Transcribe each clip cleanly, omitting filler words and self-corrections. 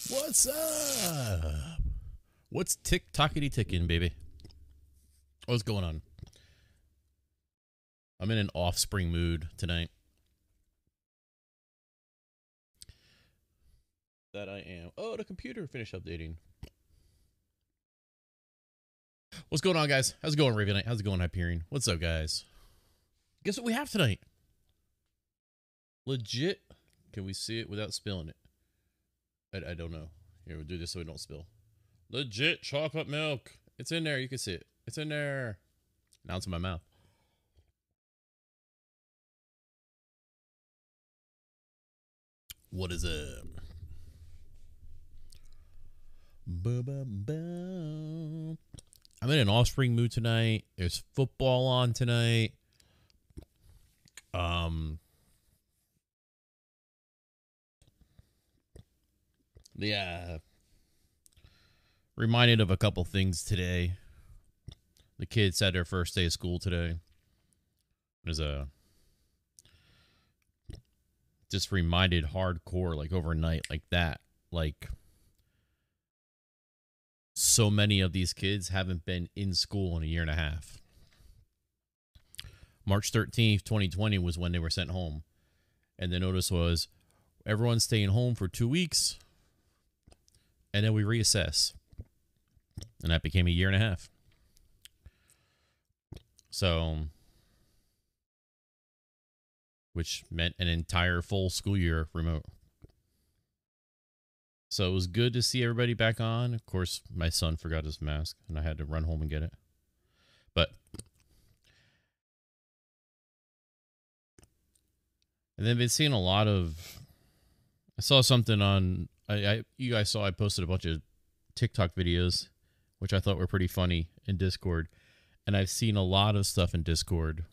What's up? What's tick-tockity ticking, baby? What's going on? I'm in an offspring mood tonight. That I am. Oh, the computer finished updating. What's going on, guys? How's it going, Raven Knight? How's it going, Hyperion? What's up, guys? Guess what we have tonight? Legit. Can we see it without spilling it? I don't know. Here, we'll do this so we don't spill. Legit chocolate milk. It's in there. You can see it. It's in there. Now it's in my mouth. What is it? I'm in an offspring mood tonight. There's football on tonight. Yeah. Reminded of a couple things today. The kids had their first day of school today. There's just reminded hardcore, like overnight, like that. Like, so many of these kids haven't been in school in a year and a half. March 13th, 2020 was when they were sent home. And the notice was, everyone's staying home for 2 weeks. And then we reassess. And that became a year and a half. So, which meant an entire full school year remote. So it was good to see everybody back on. Of course, my son forgot his mask, and I had to run home and get it. But, and then been seeing a lot of, I saw something on, you guys saw I posted a bunch of TikTok videos, which I thought were pretty funny in Discord. And I've seen a lot of stuff in Discord.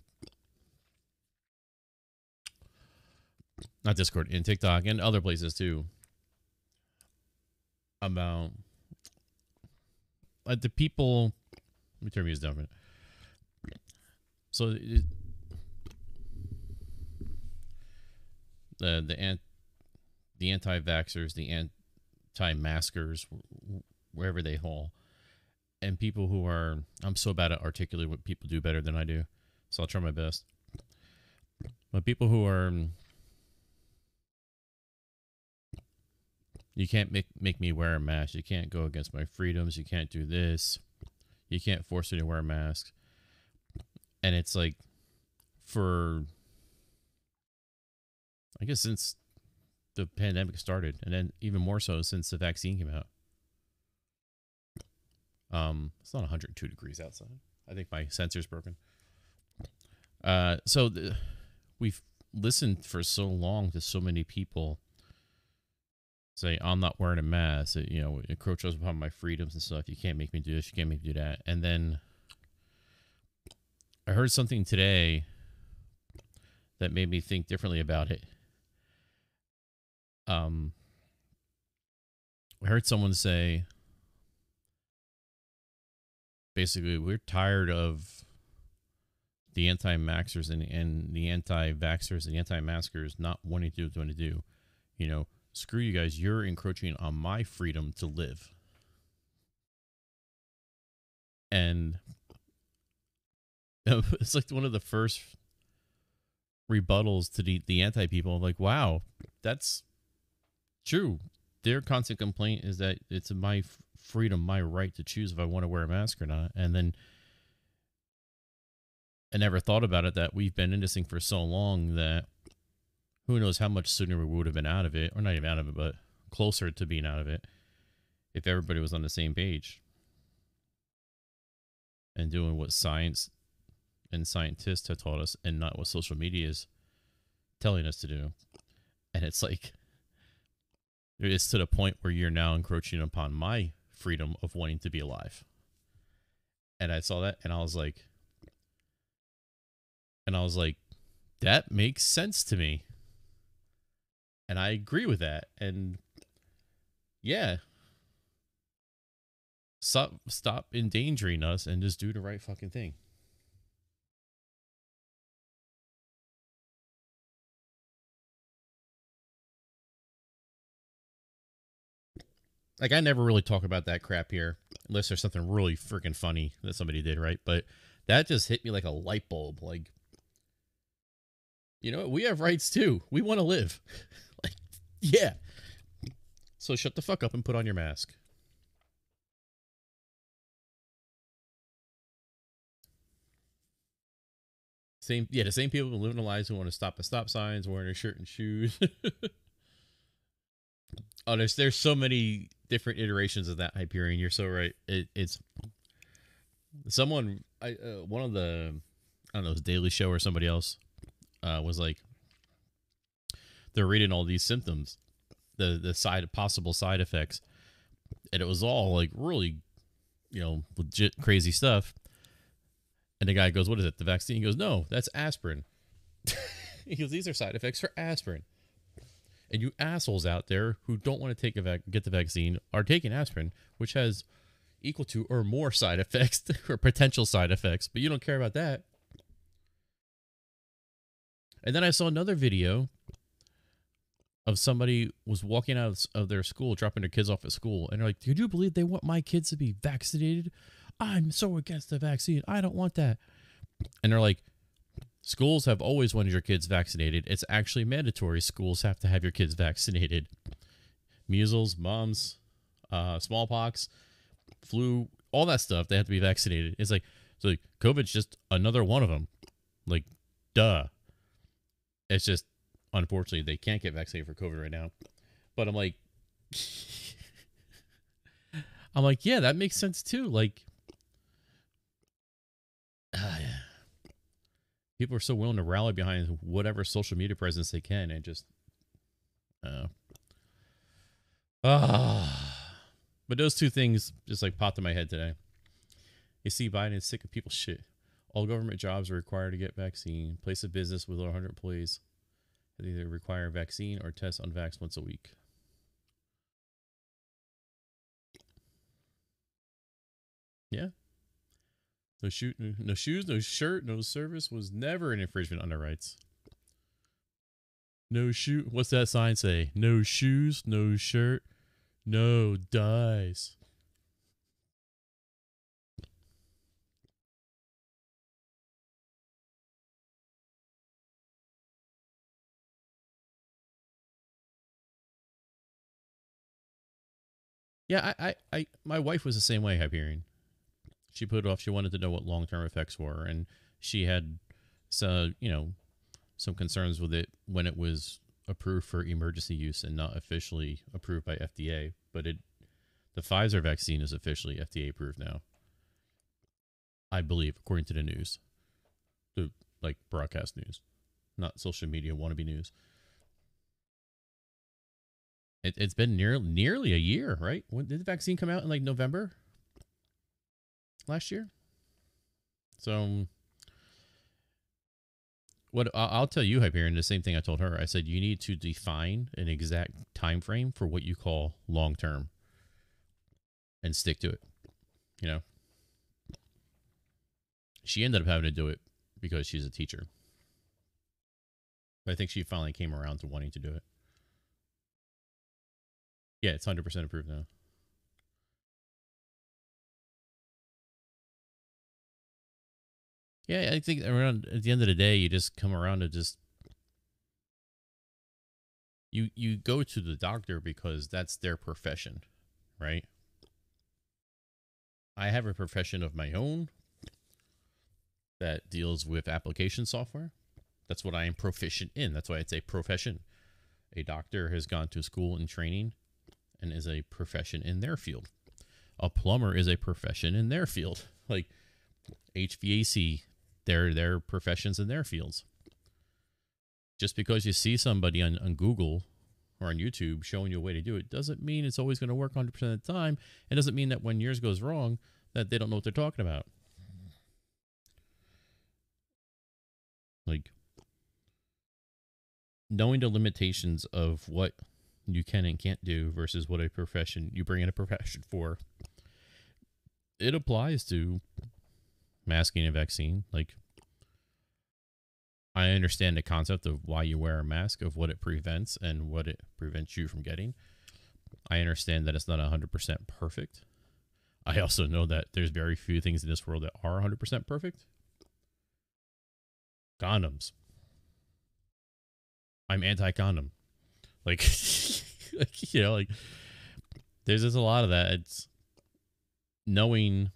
Not Discord, in TikTok and other places too. About the people. Let me turn music down for a minute. So the anti-vaxxers, the anti-maskers, wherever they haul, and people who are, I'm so bad at articulating what people do better than I do, so I'll try my best. But people who are, you can't make me wear a mask. You can't go against my freedoms. You can't do this. You can't force me to wear a mask. And it's like, for, I guess since the pandemic started, and then even more so since the vaccine came out. It's not 102 degrees outside. I think my sensor's broken. So we've listened for so long to so many people say, I'm not wearing a mask. It, it encroaches upon my freedoms and stuff. You can't make me do this. You can't make me do that. And then I heard something today that made me think differently about it. I heard someone say, basically, we're tired of the anti-maxers and the anti-vaxxers and the anti-maskers not wanting to do what they want to do. Screw you guys. You're encroaching on my freedom to live. And it's like one of the first rebuttals to the anti-people. Like, wow, that's true. Their constant complaint is that it's my freedom, my right to choose if I want to wear a mask or not. And then I never thought about it that we've been in this thing for so long that who knows how much sooner we would have been out of it, or not even out of it, but closer to being out of it, if everybody was on the same page and doing what science and scientists have taught us and not what social media is telling us to do. And it's like, it's to the point where you're now encroaching upon my freedom of wanting to be alive. And I saw that and I was like, that makes sense to me. And I agree with that. And yeah, stop endangering us and just do the right fucking thing. like I never really talk about that crap here unless there's something really freaking funny that somebody did, right? But that just hit me like a light bulb. Like, you know, we have rights too. We want to live. Like, yeah. So shut the fuck up and put on your mask. The same people who live in the lives who want to stop at stop signs, wearing a shirt and shoes. Oh, there's so many different iterations of that, Hyperion. You're so right. It's someone. One of the, I don't know, it was Daily Show or somebody else was like, they're reading all these symptoms, the possible side effects, and it was all like really, you know, legit crazy stuff. And the guy goes, "What is it? The vaccine?" He goes, "No, that's aspirin." He goes, "These are side effects for aspirin." And you assholes out there who don't want to get the vaccine are taking aspirin, which has equal to or more side effects or potential side effects, but you don't care about that. And then I saw another video of somebody was walking out of their school, dropping their kids off at school, and they're like, "Could you believe they want my kids to be vaccinated? I'm so against the vaccine. I don't want that." And they're like, schools have always wanted your kids vaccinated. It's actually mandatory. Schools have to have your kids vaccinated. Measles, mumps, smallpox, flu, all that stuff, they have to be vaccinated. It's like, so like, COVID's just another one of them. Like, duh. It's just, unfortunately, they can't get vaccinated for COVID right now. But I'm like, yeah, that makes sense too. Like, people are so willing to rally behind whatever social media presence they can, and just, but those two things just like popped in my head today. You see, Biden is sick of people's shit. All government jobs are required to get vaccine. Place of business with over 100 employees that either require vaccine or test unvaxxed once a week. Yeah. No shoes, no shirt, no service was never an infringement on their rights. No shoe. What's that sign say? No shoes, no shirt, no dice. Yeah, my wife was the same way, Hyperion. She put it off. She wanted to know what long-term effects were, and she had some concerns with it when it was approved for emergency use and not officially approved by FDA. But the Pfizer vaccine is officially FDA approved now, I believe, according to the news, the like broadcast news, not social media wannabe news. It's been nearly a year, right? When did the vaccine come out? In like November last year? So what I'll tell you, Hyperion, the same thing I told her. I said, you need to define an exact time frame for what you call long term and stick to it. You know, she ended up having to do it because she's a teacher. But I think she finally came around to wanting to do it. Yeah, it's 100% approved now. Yeah, I think around at the end of the day, you just come around to just you go to the doctor because that's their profession, right? I have a profession of my own that deals with application software. That's what I am proficient in. That's why it's a profession. A doctor has gone to school and training and is a profession in their field. A plumber is a profession in their field. Like HVAC, they're professions in their fields. Just because you see somebody on Google or on YouTube showing you a way to do it doesn't mean it's always going to work 100% of the time. It doesn't mean that when yours goes wrong that they don't know what they're talking about. Like, knowing the limitations of what you can and can't do versus what a profession you bring in a profession for, it applies to masking a vaccine. Like, I understand the concept of why you wear a mask, of what it prevents and what it prevents you from getting. I understand that it's not 100% perfect. I also know that there's very few things in this world that are 100% perfect. Condoms. I'm anti-condom. Like, like there's just a lot of that. It's knowing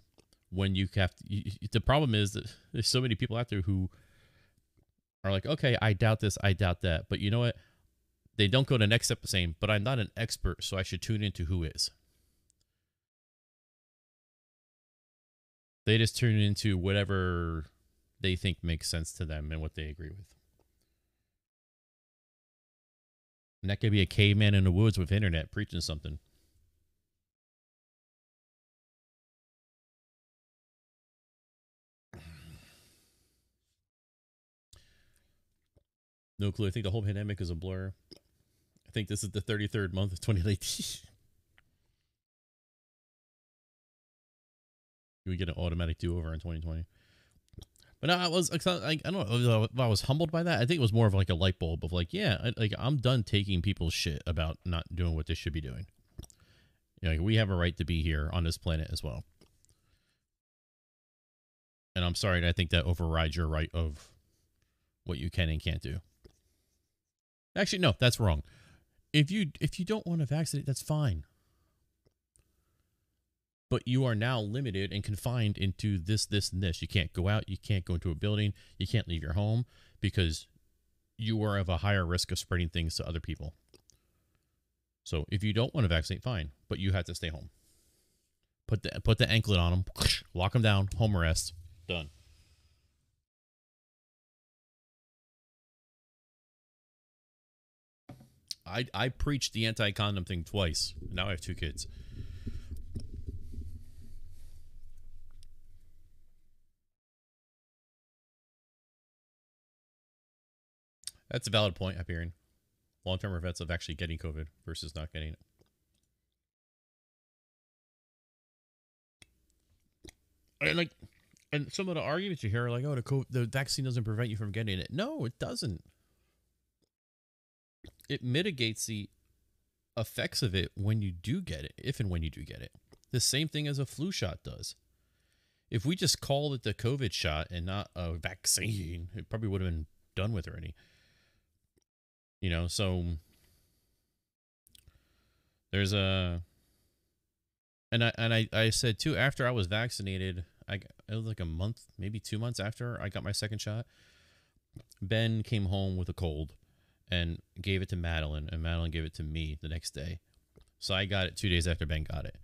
when you have to. The problem is that there's so many people out there who are like, okay, I doubt this, I doubt that. But you know what? They don't go to the next step saying, but I'm not an expert, so I should tune into who is. They just tune into whatever they think makes sense to them and what they agree with. And that could be a caveman in the woods with internet preaching something. No clue. I think the whole pandemic is a blur. I think this is the 33rd month of 2019. We get an automatic do-over in 2020. But no, I don't know if I was humbled by that. I think it was more of like a light bulb of like, yeah, I'm done taking people's shit about not doing what they should be doing. Like, we have a right to be here on this planet as well. And I'm sorry, I think that overrides your right of what you can and can't do. Actually, no, that's wrong. If you don't want to vaccinate, that's fine. But you are now limited and confined into this, and this. You can't go out. You can't go into a building. You can't leave your home because you are of a higher risk of spreading things to other people. So if you don't want to vaccinate, fine, but you have to stay home. Put the anklet on them, lock them down, home arrest, done. I preached the anti-condom thing twice. Now I have 2 kids. That's a valid point, Hyperion. Long-term effects of actually getting COVID versus not getting it. And some of the arguments you hear are like, oh, the vaccine doesn't prevent you from getting it. No, it doesn't. It mitigates the effects of it when you do get it, if and when you do get it. The same thing as a flu shot does. If we just called it the COVID shot and not a vaccine, it probably would have been done with already. So there's a, and I said too, after I was vaccinated, it was like a month, maybe 2 months after I got my second shot, Ben came home with a cold and gave it to Madeline, and Madeline gave it to me the next day. So I got it 2 days after Ben got it,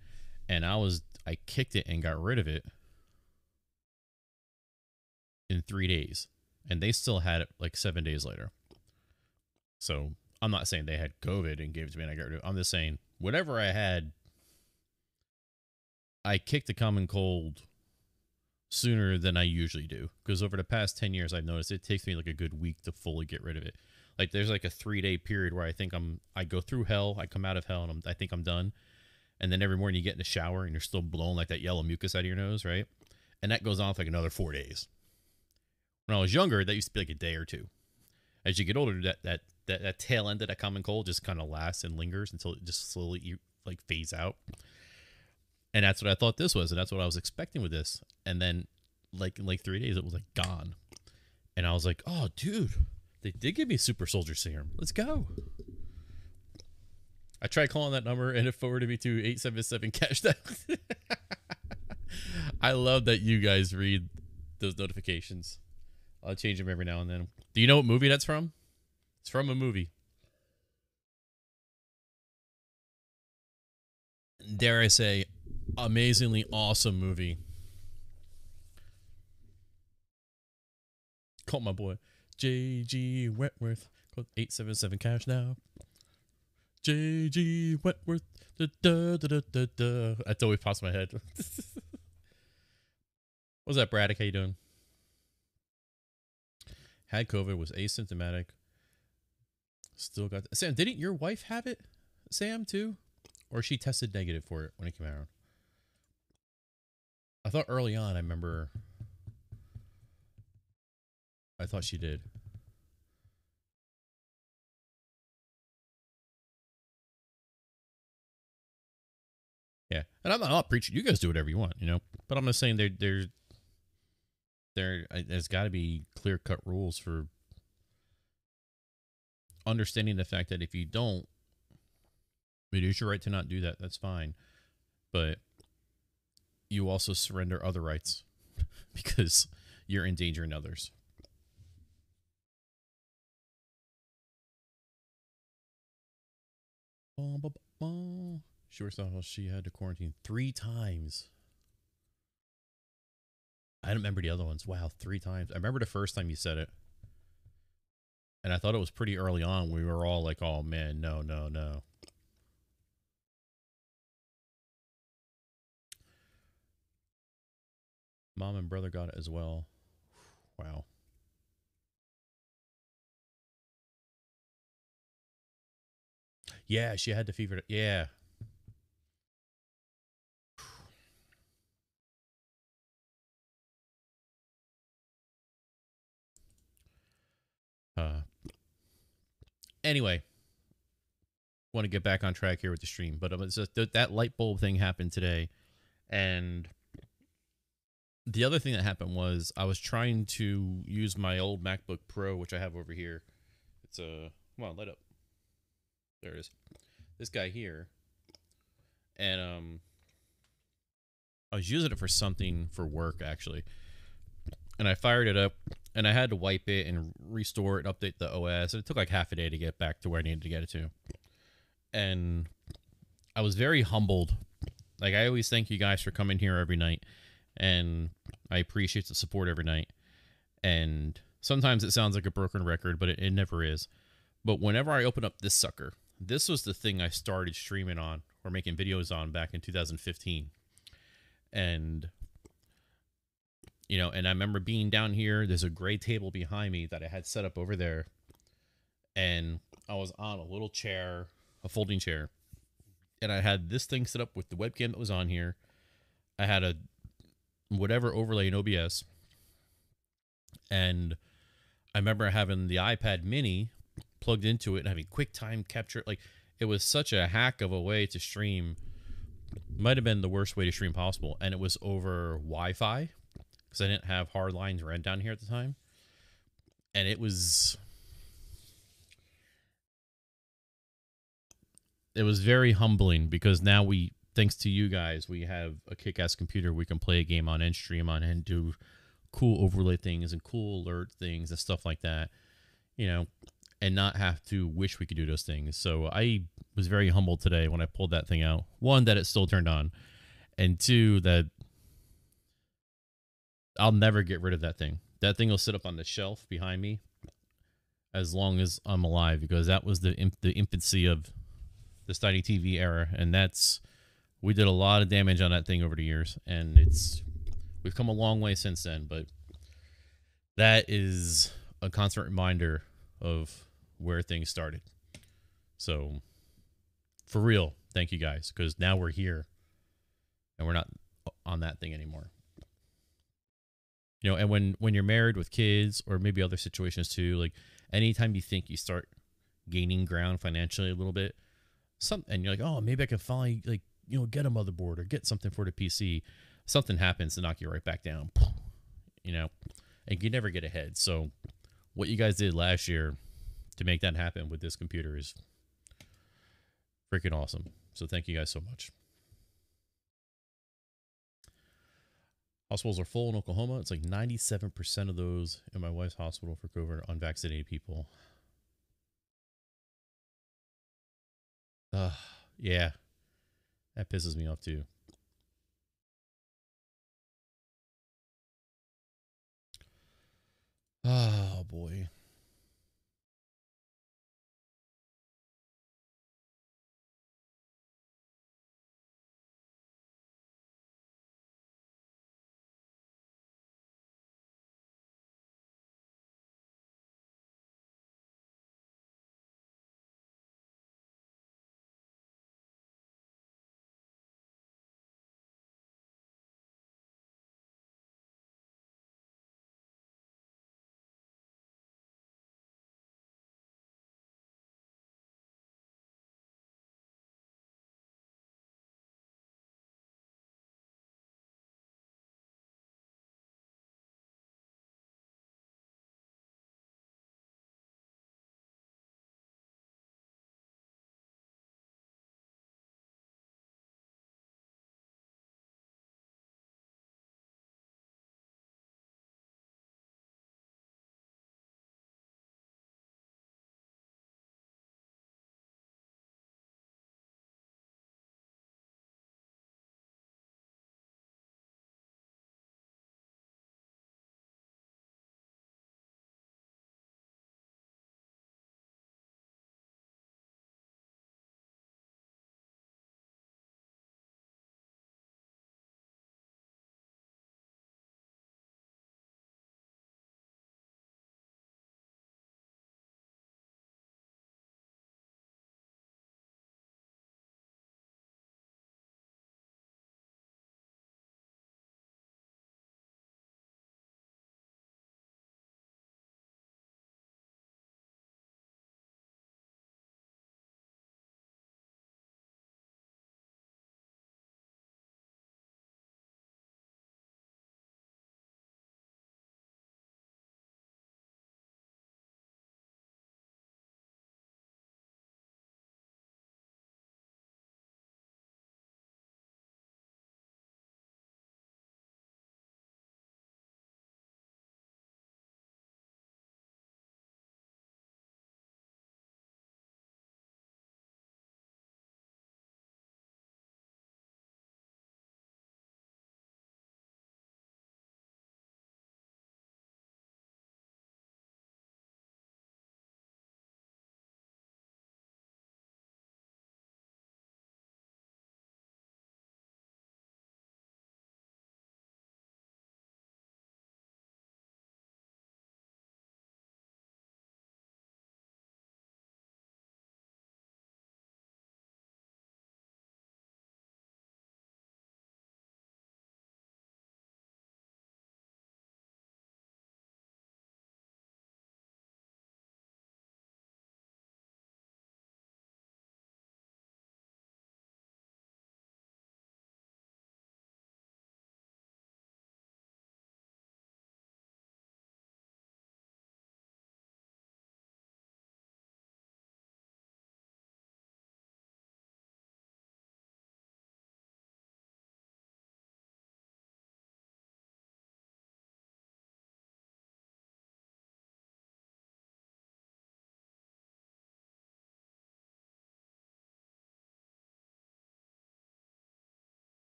and I kicked it and got rid of it in 3 days, and they still had it like 7 days later. So I'm not saying they had COVID and gave it to me and I got rid of it. I'm just saying whatever I had, I kicked the common cold sooner than I usually do, because over the past 10 years I've noticed it takes me like a good week to fully get rid of it. Like, there's like a 3-day period where I think I go through hell, I come out of hell, and I think I'm done. And then every morning you get in the shower and you're still blowing like that yellow mucus out of your nose, right? And that goes on for like another 4 days. When I was younger, that used to be like a day or two. As you get older, that tail end of that common cold just kind of lasts and lingers until it just slowly like fades out. And that's what I thought this was, and that's what I was expecting with this. And then like in like 3 days, it was like gone. And I was like, oh, dude, they did give me super soldier serum. Let's go. I tried calling that number and it forwarded me to 877 cash that. I love that you guys read those notifications. I'll change them every now and then. Do you know what movie that's from? It's from a movie. Dare I say, amazingly awesome movie. Call my boy J.G. Wentworth. Call 877 cash now. J.G. Wentworth. Da, da, da, da, da. That's always pops my head. What's that, Braddock? How you doing? Had COVID, was asymptomatic. Still got Sam, didn't your wife have it, Sam, too? Or she tested negative for it when it came out? I thought early on, I thought she did. Yeah, and I'm not preaching. You guys do whatever you want, you know. But I'm just saying there's got to be clear cut rules for understanding the fact that if you don't, it is your right to not do that. That's fine, but you also surrender other rights because you're endangering others. She was thought she had to quarantine 3 times. I don't remember the other ones. Wow, 3 times. I remember the first time you said it. And I thought it was pretty early on. We were all like, oh man, no, no, no. Mom and brother got it as well. Wow. Yeah, she had the fever. Yeah. Uh, anyway, want to get back on track here with the stream, but it's just that light bulb thing happened today, and the other thing that happened was I was trying to use my old MacBook Pro, which I have over here. It's a come on, light up. There it is. This guy here, and I was using it for something for work actually, and I fired it up, and I had to wipe it and restore it and update the OS. And it took like half a day to get back to where I needed to get it to. And I was very humbled. Like, I always thank you guys for coming here every night, and I appreciate the support every night. And sometimes it sounds like a broken record, but it never is. But whenever I open up this sucker, this was the thing I started streaming on or making videos on back in 2015. And you know, and I remember being down here. There's a gray table behind me that I had set up over there, and I was on a little chair, a folding chair, and I had this thing set up with the webcam that was on here. I had a whatever overlay in OBS, and I remember having the iPad mini plugged into it and having QuickTime capture. Like, it was such a hack of a way to stream. Might have been the worst way to stream possible, and it was over Wi-Fi because I didn't have hard lines ran down here at the time. And it was very humbling because now we, thanks to you guys, we have a kick-ass computer we can play a game on and stream on and do cool overlay things and cool alert things and stuff like that, you know, and not have to wish we could do those things. So I was very humbled today when I pulled that thing out. One, that it still turned on, and two, that I'll never get rid of that thing. That thing will sit up on the shelf behind me as long as I'm alive, because that was the infancy of the Steiny TV era, and we did a lot of damage on that thing over the years, and we've come a long way since then. But that is a constant reminder of where things started. So for real, thank you guys, because now we're here and we're not on that thing anymore. You know, and when you're married with kids, or maybe other situations too, like anytime you think you start gaining ground financially a little bit, and you're like, oh, maybe I can finally, like, you know, get a motherboard or get something for the PC, something happens to knock you right back down, you know, and you never get ahead. So what you guys did last year to make that happen with this computer is freaking awesome. So thank you guys so much. Hospitals are full in Oklahoma. It's like 97% of those in my wife's hospital for COVID are unvaccinated people. Yeah, that pisses me off too. Oh boy.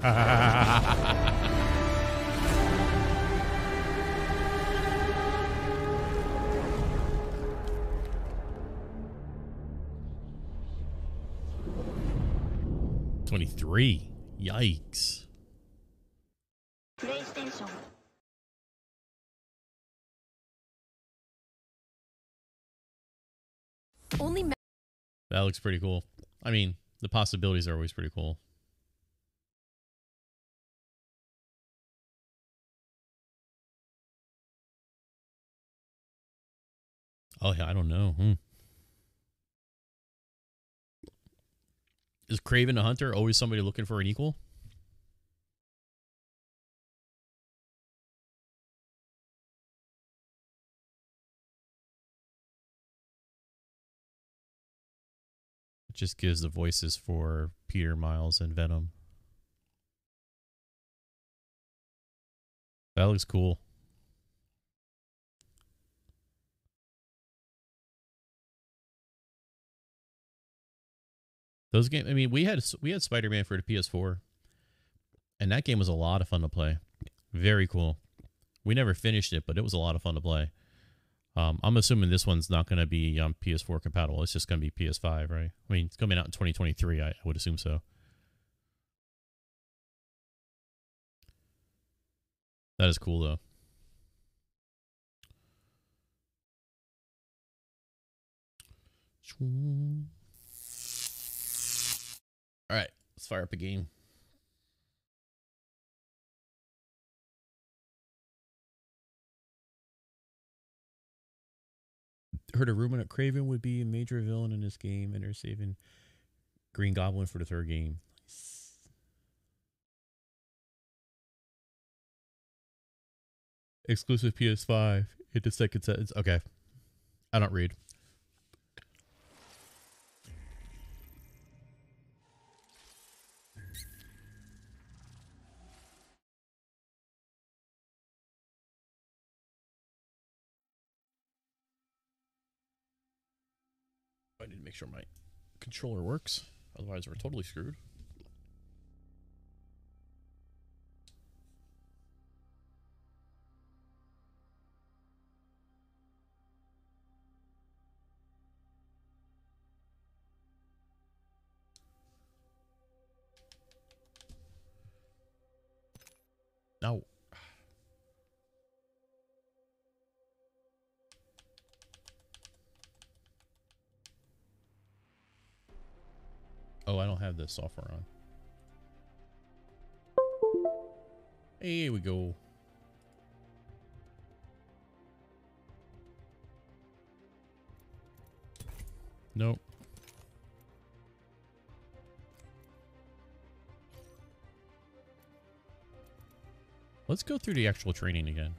$23. Yikes. PlayStation. That looks pretty cool. I mean, the possibilities are always pretty cool. Oh, yeah, I don't know. Is Craven a hunter always somebody looking for an equal? It just gives the voices for Peter, Miles, and Venom. That looks cool. Those games, I mean, we had Spider-Man for the PS4, and that game was a lot of fun to play. Very cool. We never finished it, but it was a lot of fun to play. I'm assuming this one's not going to be PS4 compatible. It's just going to be PS5, right? I mean, it's coming out in 2023. I would assume so. That is cool, though. All right, let's fire up a game. Heard a rumor that Craven would be a major villain in this game, and they're saving Green Goblin for the third game. Nice. Exclusive PS5 in the second sentence. Okay. I don't read. I need to make sure my controller works. Otherwise, we're totally screwed. No. Oh, I don't have the software on. Here we go. Nope. Let's go through the actual training again.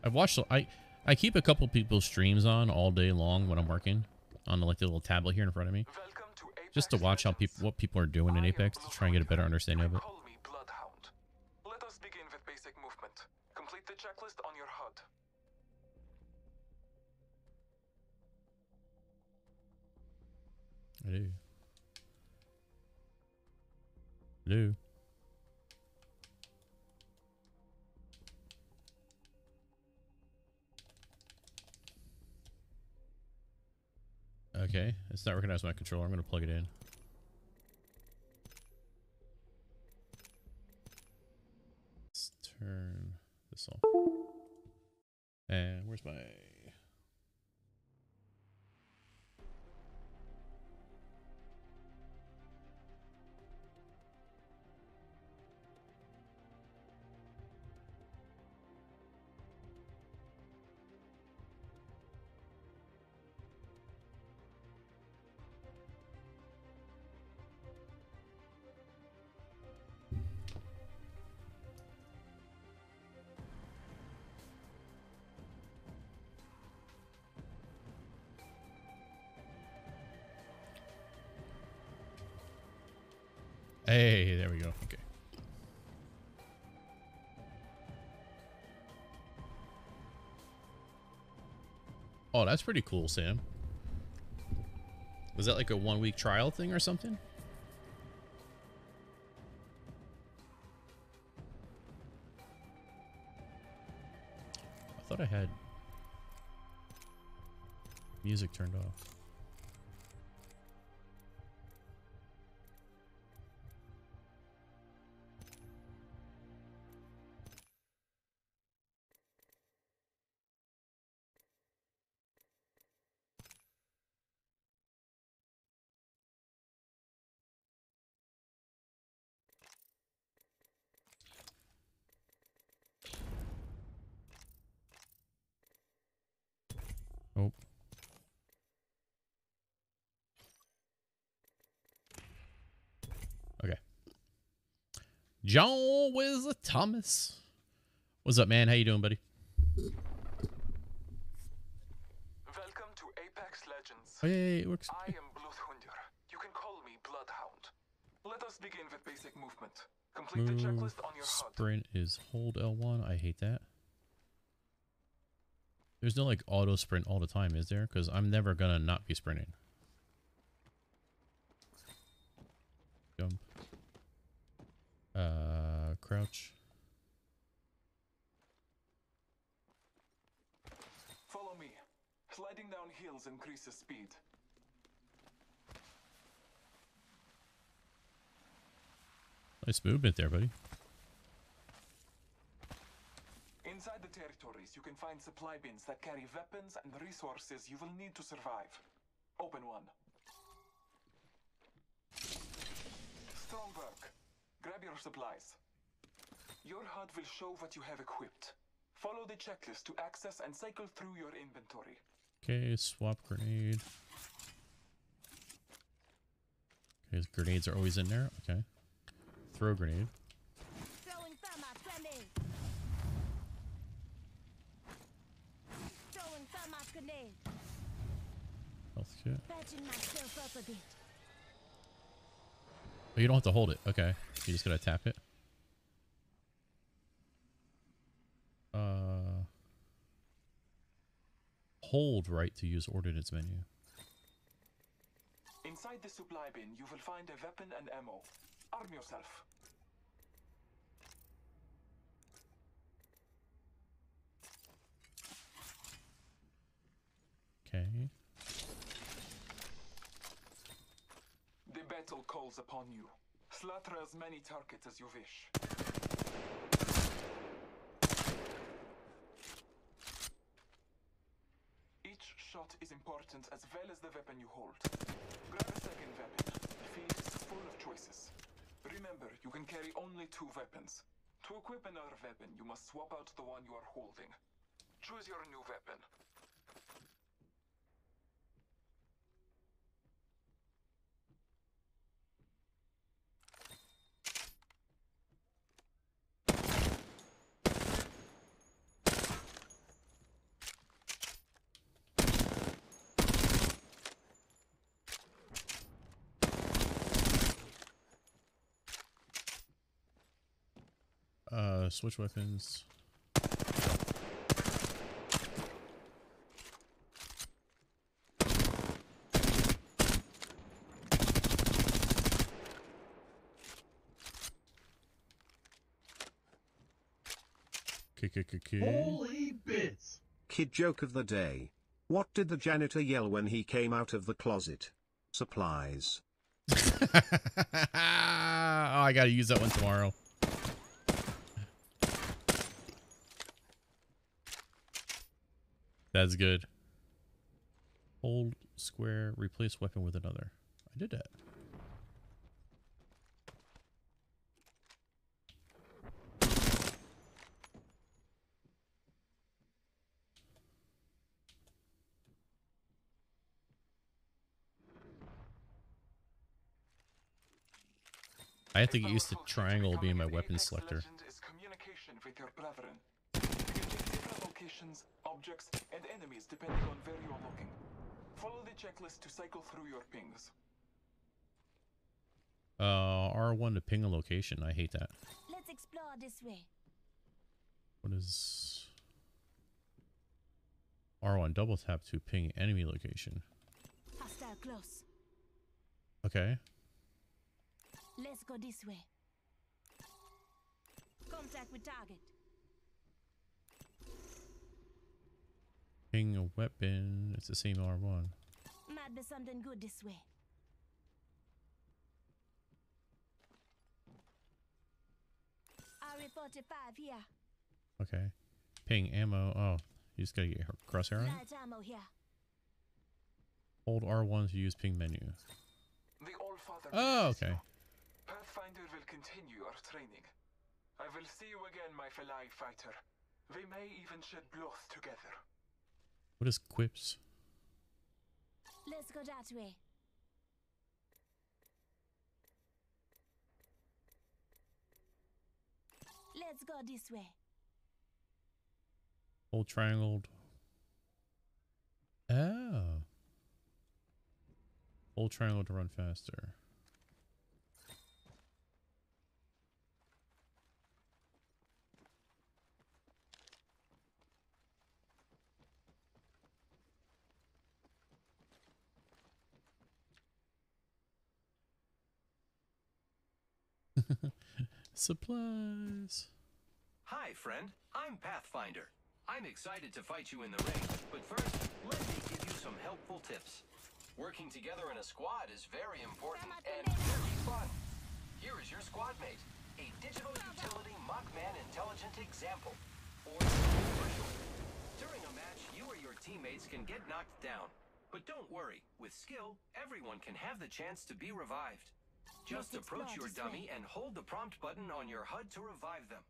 I've watched, I keep a couple people's streams on all day long when I'm working on like the little tablet here in front of me, just to watch how what people are doing in Apex to try and get a better understanding of it. Let us begin with basic movement. Complete the checklist on your HUD. I do. I do. Okay, it's not recognizing my controller. I'm going to plug it in. Let's turn this off. And where's my... Hey, there we go. Okay. Oh, that's pretty cool, Sam. Was that like a 1 week trial thing or something? I thought I had music turned off. Oh. Okay. John Wesley Thomas. What's up, man? How you doing, buddy? Welcome to Apex Legends. Oh, yeah, it works. I am Bloodhunder. You can call me Bloodhound. Let us begin with basic movement. Complete the Move. checklist on your HUD. Sprint is hold L1. I hate that. There's no like auto sprint all the time, is there? Because I'm never gonna not be sprinting. Jump. Crouch. Follow me. Sliding down hills increases speed. Nice movement there, buddy. Inside the territories, you can find supply bins that carry weapons and resources you will need to survive. Open one. Strong work. Grab your supplies. Your HUD will show what you have equipped. Follow the checklist to access and cycle through your inventory. Okay, swap grenade. Okay, grenades are always in there. Okay. Throw grenade. Throwing thermite grenade. Throwing thermite grenade. Health kit. Patching myself up a bit. Oh, you don't have to hold it. Okay. You just gotta tap it. Hold right to use ordnance menu. Inside the supply bin, you will find a weapon and ammo. Arm yourself. Okay. The battle calls upon you. Slaughter as many targets as you wish. Each shot is important as well as the weapon you hold. Grab a second weapon. The field is full of choices. Remember, you can carry only 2 weapons. To equip another weapon, you must swap out the one you are holding. Choose your new weapon. Switch weapons. Holy bits! Kid joke of the day. What did the janitor yell when he came out of the closet? Supplies. Oh, I gotta use that one tomorrow. That's good. Hold square, replace weapon with another. I did that. I have to get used to triangle being my weapon selector. Legend is communication with your brethren. You can check different locations, objects, and enemies depending on where you are looking. Follow the checklist to cycle through your pings. R1 to ping a location. I hate that. Let's explore this way. What is R1 double tap to ping enemy location? Hostile close. Okay. Let's go this way. Contact with target. Ping a weapon. It's the same R1. Might be something good this way. RE45 here. Okay. Ping ammo. Oh, you just gotta get crosshair on it? Light ammo here. Hold R1 to use ping menu. The Allfather. Oh, bless you. okay. Pathfinder will continue our training. I will see you again, my fellow fighter. We may even shed blood together. What is quips? Let's go that way. Let's go this way. Hold triangle. Oh. Hold triangle to run faster. Supplies. Hi, friend. I'm Pathfinder. I'm excited to fight you in the ring, but first, let me give you some helpful tips. Working together in a squad is very important and very fun. Here is your squad mate, a digital utility Mockman intelligent example, or commercial. During a match, you or your teammates can get knocked down. But don't worry, with skill, everyone can have the chance to be revived. Just Let's approach explore your this dummy way. and hold the prompt button on your HUD to revive them.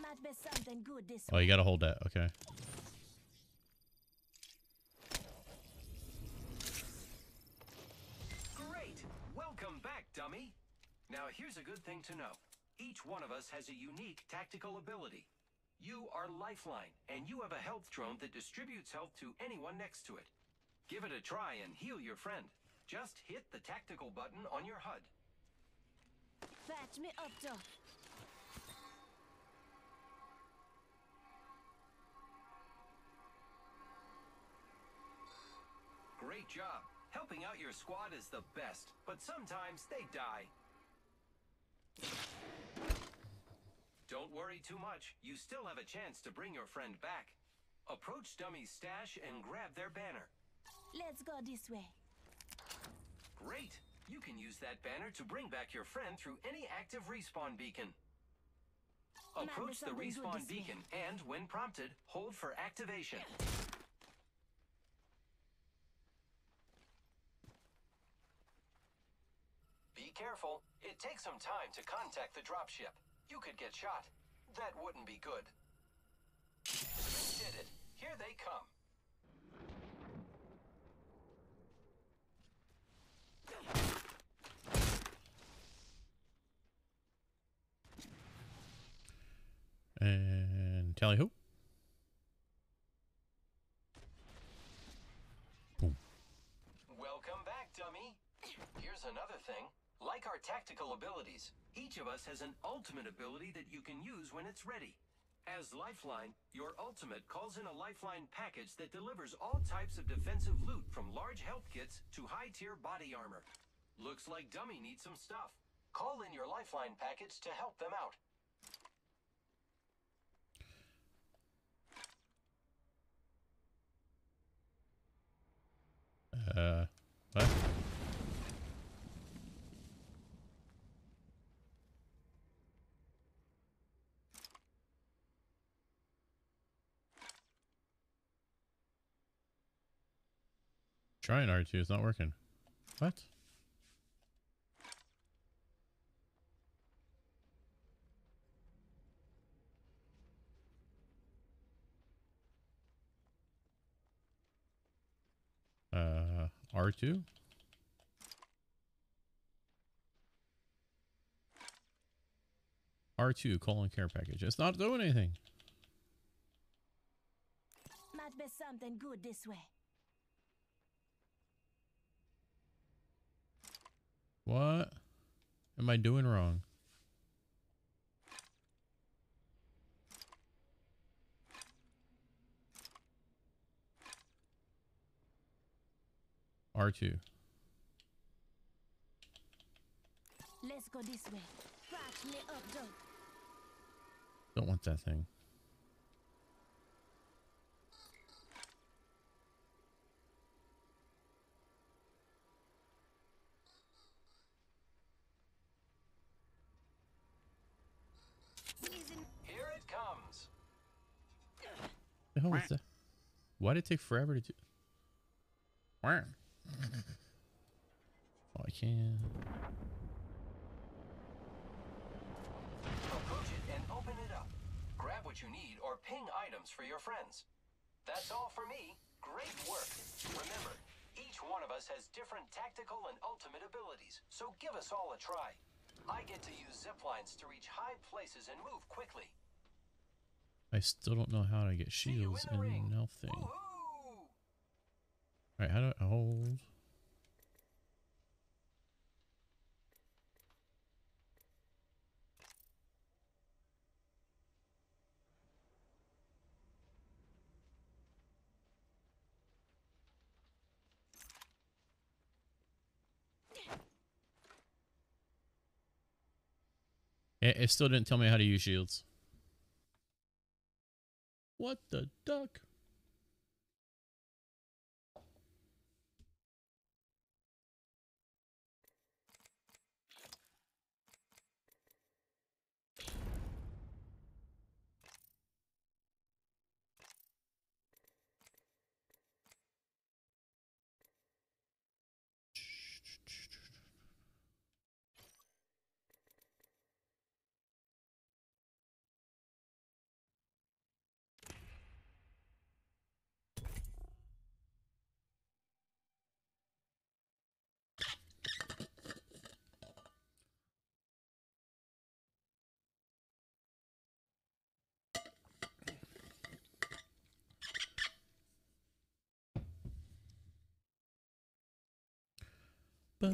Might be something good this Oh, way. you gotta hold that. Okay. Great! Welcome back, dummy! Now here's a good thing to know. Each one of us has a unique tactical ability. You are Lifeline, and you have a health drone that distributes health to anyone next to it. Give it a try and heal your friend. Just hit the tactical button on your HUD. Patch me up, though. Great job. Helping out your squad is the best, but sometimes they die. Don't worry too much. You still have a chance to bring your friend back. Approach Dummy's stash and grab their banner. Let's go this way. Great! You can use that banner to bring back your friend through any active respawn beacon. Might be Approach the something good respawn this way. beacon and, when prompted, hold for activation. Be careful. It takes some time to contact the dropship. You could get shot. That wouldn't be good. You did it. Here they come. And tally ho. Boom. Welcome back, dummy. Here's another thing. Like our tactical abilities, each of us has an ultimate ability that you can use when it's ready. As Lifeline, your ultimate calls in a Lifeline package that delivers all types of defensive loot from large health kits to high-tier body armor. Looks like Dummy needs some stuff. Call in your Lifeline package to help them out. What? Trying R2, it's not working. What? R2? R2 colon care package. It's not doing anything. Might be something good this way. What am I doing wrong? R2. Let's go this way. Patch me up, Doc. Don't want that thing. Here it comes. The hell was that? Why did it take forever to do? Oh, I can. Approach it and open it up. Grab what you need or ping items for your friends. That's all for me. Great work. Remember, each one of us has different tactical and ultimate abilities, so give us all a try. I get to use zip lines to reach high places and move quickly. I still don't know how to get See you shields in the ring. and nothing. Woohoo! Alright, how do I hold? It still didn't tell me how to use shields. What the duck? Oh,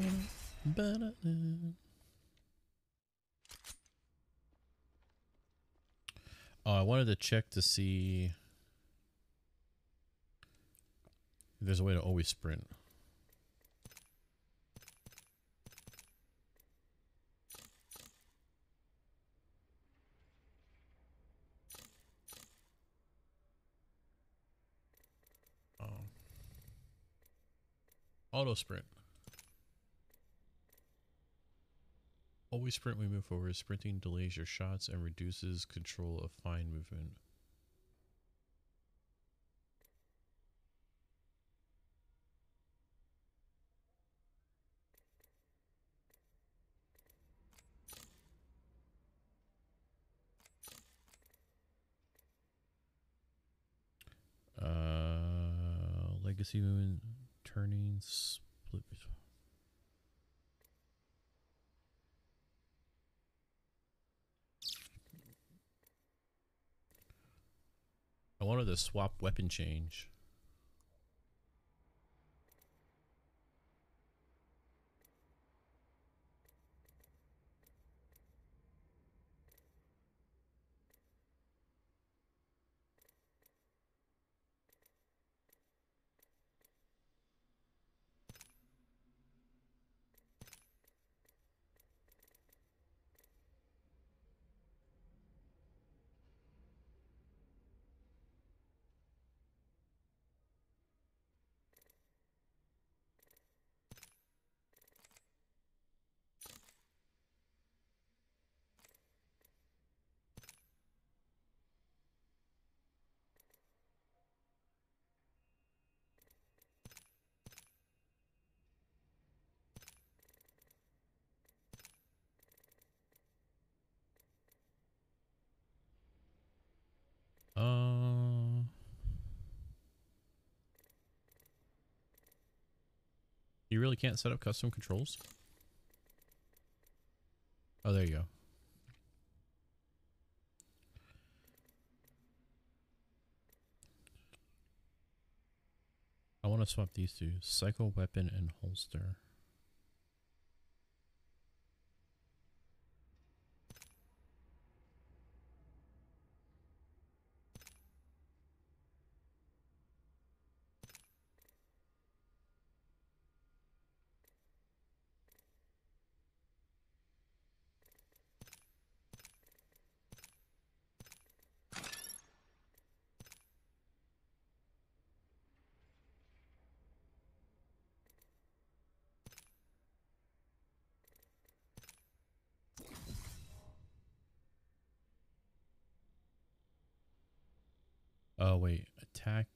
I wanted to check to see if there's a way to always sprint. Oh. Auto sprint. Always sprint when we move forward. Sprinting delays your shots and reduces control of fine movement. Legacy movement, turning, split. I wanted to swap weapon change. You really can't set up custom controls? Oh, there you go. I want to swap these two. Cycle weapon and holster. Oh wait, attack.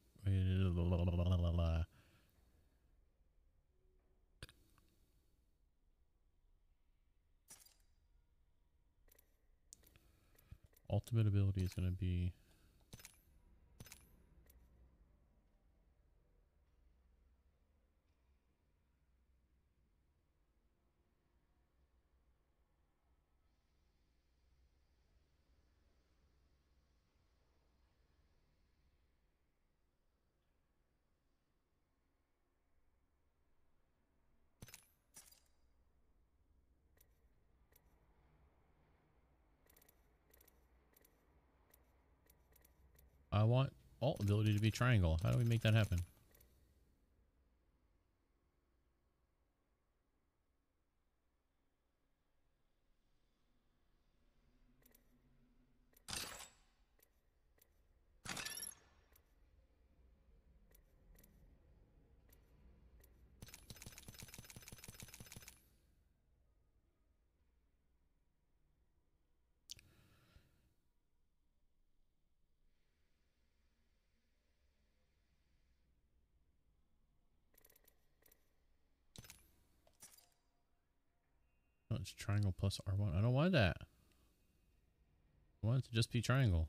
Ultimate ability is going to be. I want alt ability to be triangle. How do we make that happen? Oh, it's triangle plus R1. I don't want that. I want it to just be triangle.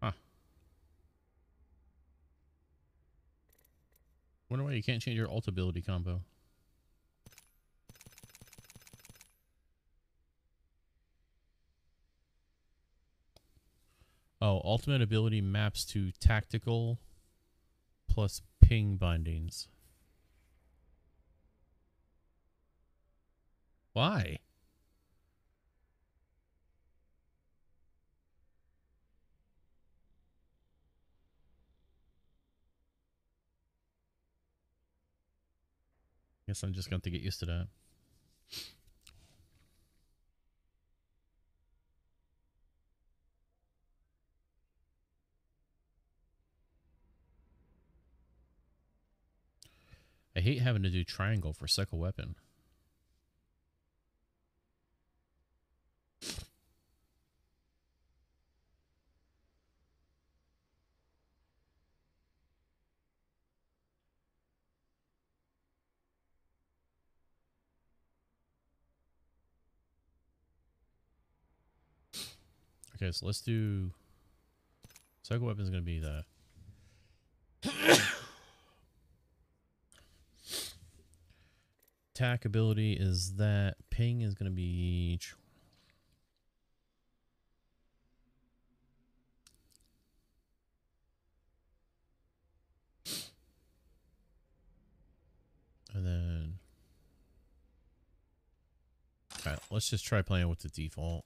Huh. Wonder why you can't change your alt ability combo. Oh, ultimate ability maps to tactical plus ping bindings. Why? Guess I'm just going to get used to that. I hate having to do triangle for cycle weapon. Okay, so let's do... Cycle weapon is going to be the... Attack ability is that. Ping is going to be... And then... Alright, let's just try playing with the default.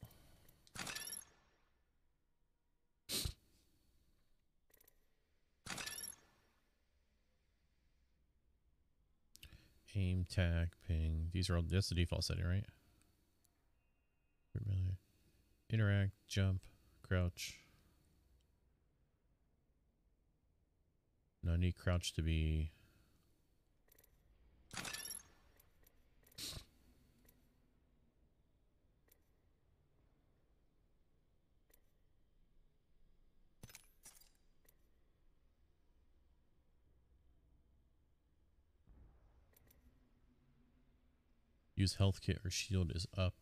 Aim, tack, ping. These are all, that's the default setting, right? Really. Interact, jump, crouch. No, I need crouch to be... Use health kit or shield is up.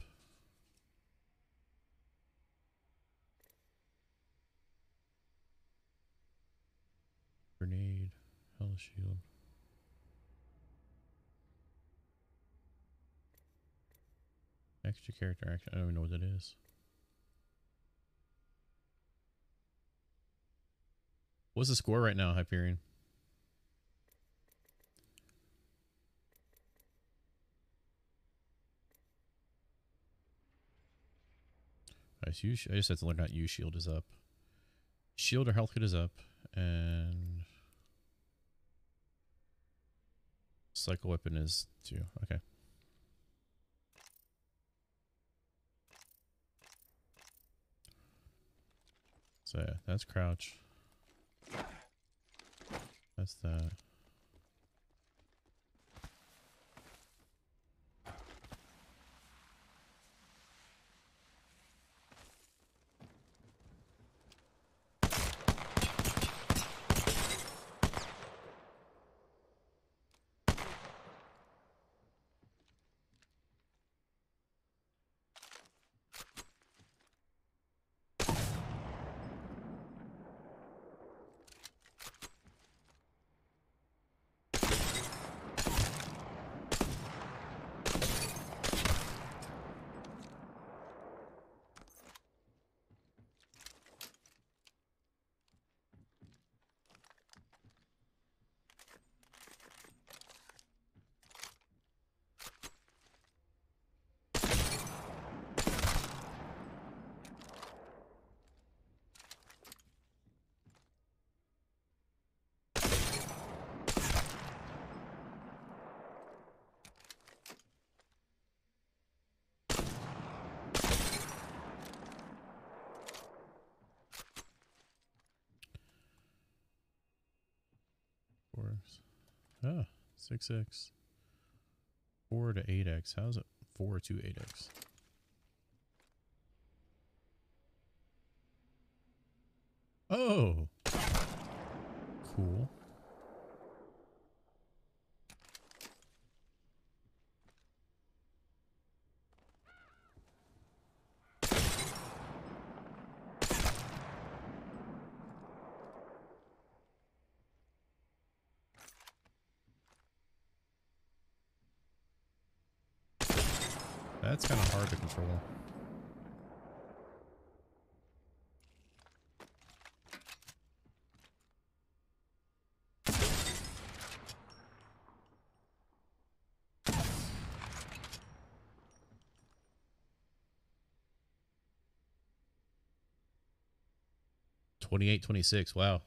Grenade, health shield. Extra character action. I don't even know what that is. What's the score right now, Hyperion? Nice. I just have to learn how to use shield is up. Shield or health kit is up. And cycle weapon is 2. Okay. So yeah, that's crouch. That's that. Ah, 6x. 4 to 8x. How's it 4 to 8x? Oh! Cool. That's kind of hard to control. $28, $26. Wow.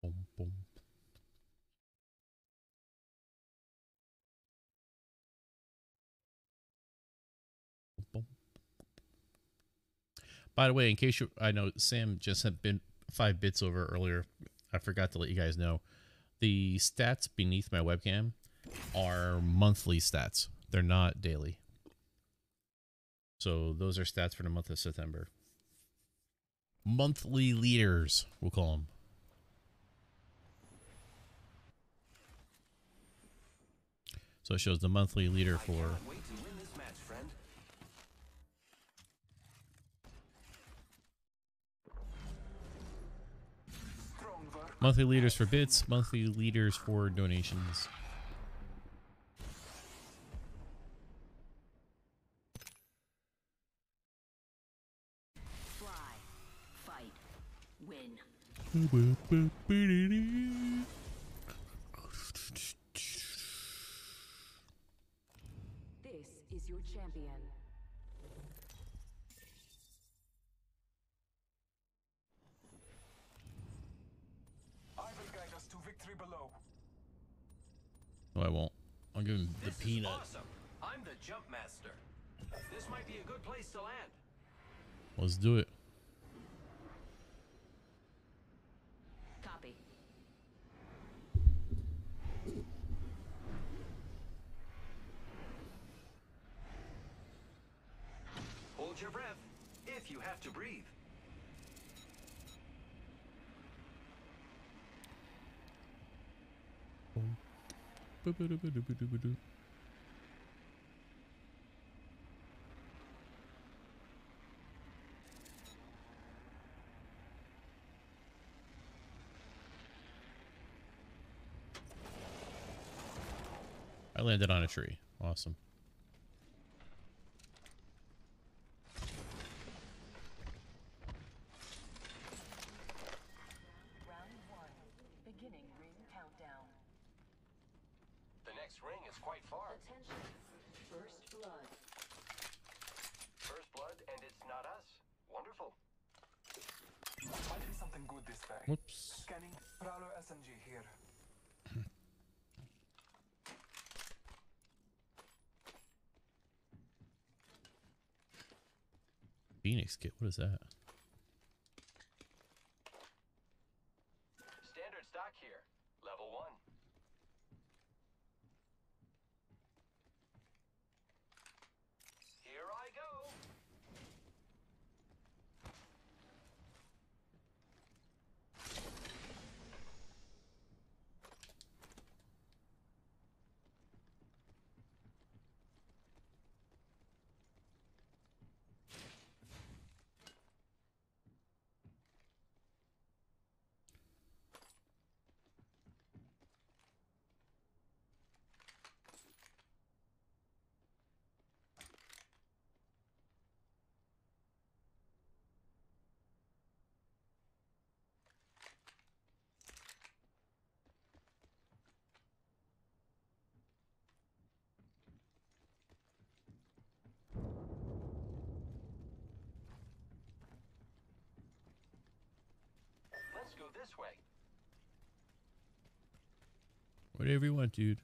Boom, boom. Boom. By the way, in case I know Sam just had been 5 bits over earlier. I forgot to let you guys know. The stats beneath my webcam are monthly stats. They're not daily. So those are stats for the month of September. Monthly leaders, we'll call them. So it shows the monthly leader for... Wait to win this match, friend. Strong work. Monthly leaders for bits, monthly leaders for donations. Fly. Fight. Win. This is your champion. I will guide us to victory below. No, I won't. I'll give him the This is peanut. awesome. I'm the jump master. This might be a good place to land. Let's do it. Copy. Hold your breath if you have to breathe. landed on a tree. Awesome. Round 1. Beginning ring countdown. The next ring is quite far. Attention. First blood. First blood, and it's not us. Wonderful. Might be something good this way. Whoops. Scanning. Prowler SMG here. Phoenix kit. What is that? Standard stock here. Level 1. Here I go. Let's go this way. Whatever you want, dude.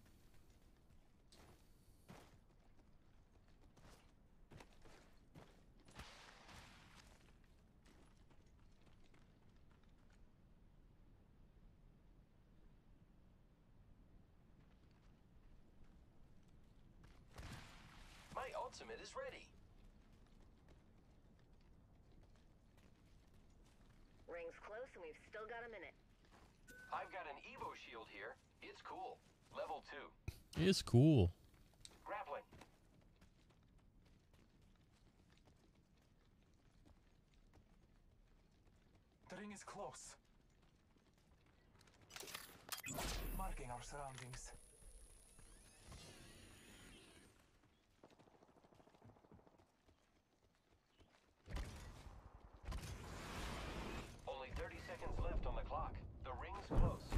My ultimate is ready. Ring's close and we've still got a minute. I've got an Evo shield here. It's cool. Level 2. It's cool. Grappling. The ring is close. Marking our surroundings. Only 30 seconds left on the clock. The ring's close.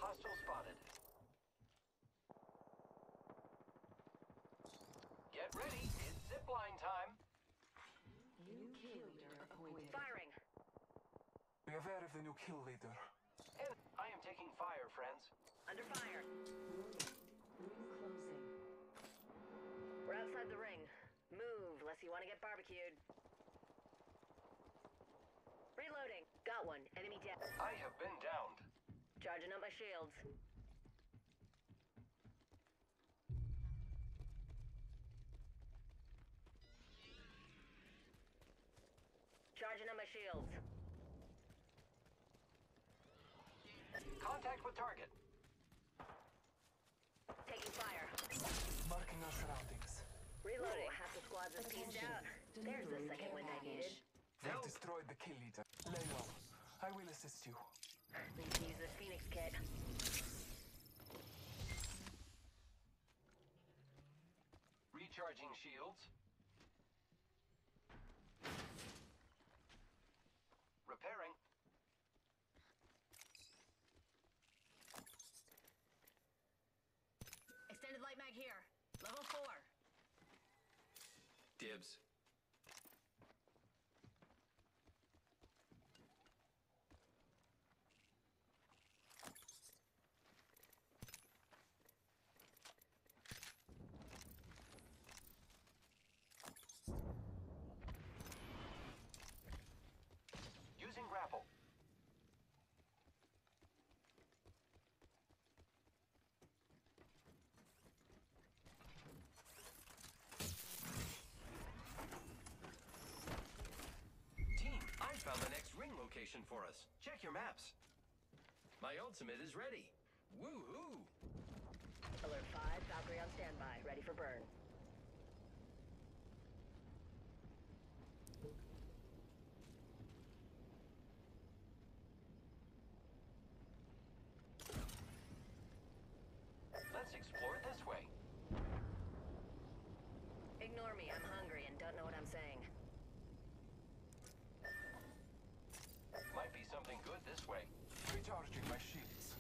Hostile spotted. Get ready. It's zipline time. New kill leader appointed. Firing. Be aware of the new kill leader. And I am taking fire, friends. Under fire. Ring closing. We're outside the ring. Move, unless you want to get barbecued. Reloading. Got one. Enemy dead. I have been downed. Charging up my shields. Charging up my shields. Contact with target. Taking fire. Marking our surroundings. Reloading. Half the squads is pieced out. There's the second wind I needed. They've destroyed the kill leader. Lay low. I will assist you. Need to use this Phoenix kit. Recharging shields. Repairing. Extended light mag here. Level 4. Dibs. Using grapple. Team, I found the next ring location for us. Check your maps. My ultimate is ready. Woohoo! Alert 5. Valkyrie on standby. Ready for burn. this way. Recharging my shields.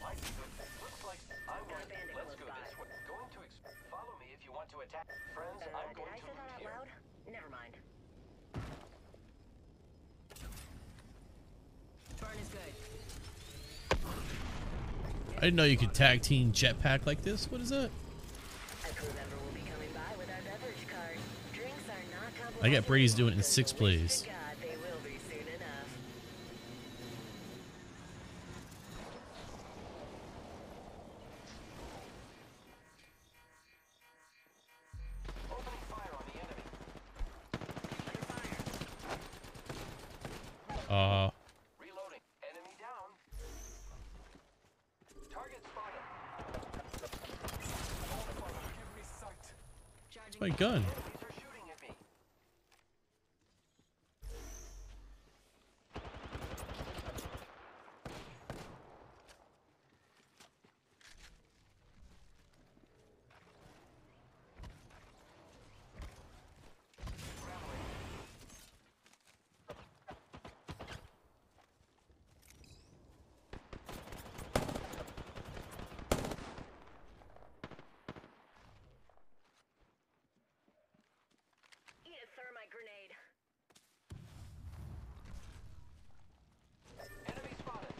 Might be good. Looks like I'm Got a right. bandit Let's close go by. this way. Going to follow me if you want to attack. Friends, I'm Did going I to say that loot out here. loud? Never mind. Burn is good. I didn't know you could tag team jetpack like this. What is that? A crew member will be coming by with our beverage cart. Drinks are not complimentary. I got Brady's doing it in because 6 wish plays. to God they will be soon enough. Opening fire on the enemy. Reloading. Enemy down. Target spotted. Give me sight. Charging. My gun. Enemies are shooting at me. Eat a thermite grenade. Enemy spotted.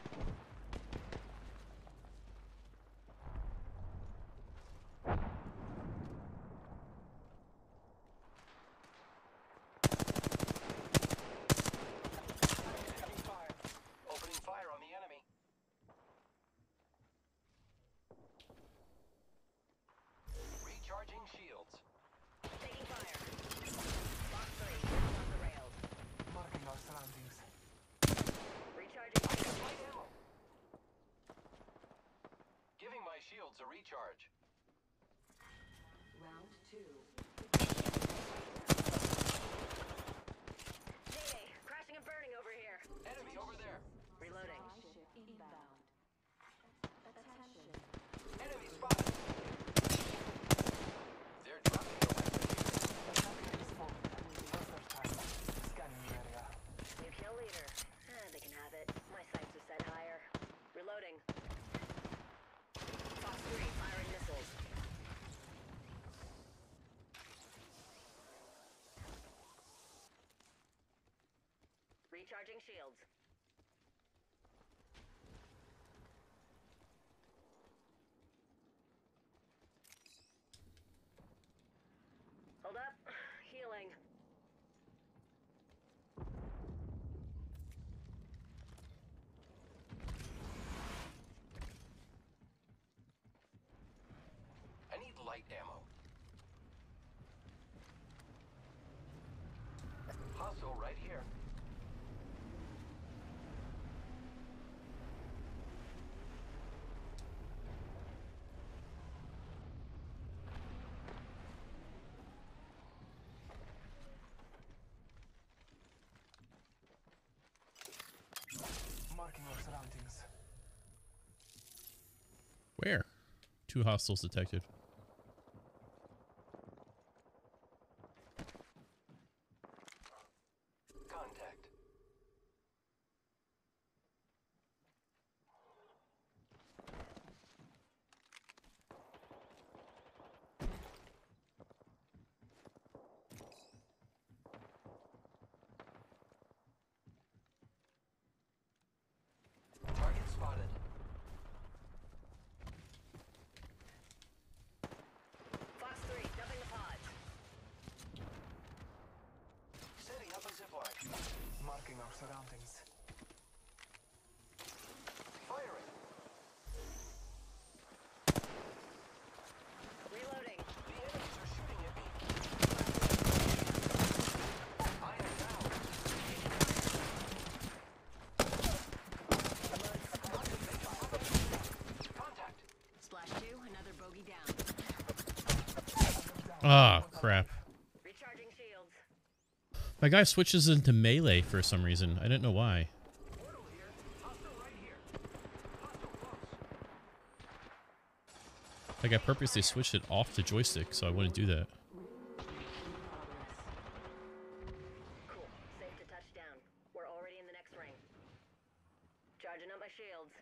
Taking fire. Opening fire on the enemy. Recharging shields. Taking fire. Box 3, down on the rails. Marking our surroundings. Recharging shields. Light ammo. Giving my shields a recharge. Round 2. Mayday, crashing and burning over here. Enemy over there. Reloading. Ship inbound. Attention. Enemy spotted. They're dropping a weapon. Attack is falling. Cluster time. Scanning the area. New kill leader. They can have it. My sights are set higher. Reloading. Fox 3, firing missiles. Recharging shields. Hold up. Healing. I need light ammo. Hostile right here. Marking our surroundings. Where? 2 hostiles detected. Contact. Target spotted. Fox 3, dumping the pods. Setting up a zipline. Marking our surroundings. Firing. Reloading. The enemies are shooting at me. I am down. Contact. Splash 2, another bogey down. Ah, crap. Recharging shields. My guy switches into melee for some reason. I didn't know why. Portal here. Hostile right here. Hostile close. Like I purposely switched it off the joystick so I wouldn't do that. Cool. Safe to touch down. We're already in the next Charging up my shields.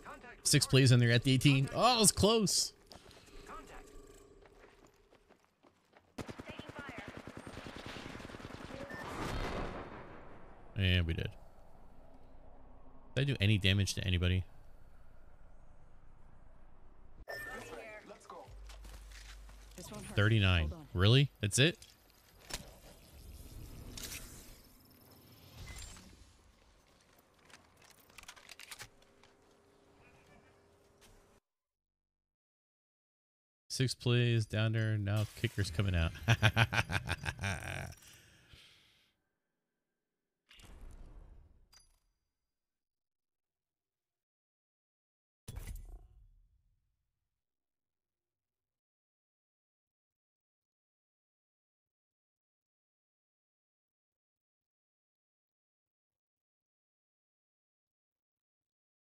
Contact with 6 target. plays in there at the 18. Oh, it was close. Contact. Taking fire. And we did. Did I do any damage to anybody? Let's go. This won't hurt. 39. Hold on. Really? That's it? Six plays down there. Now kicker's coming out.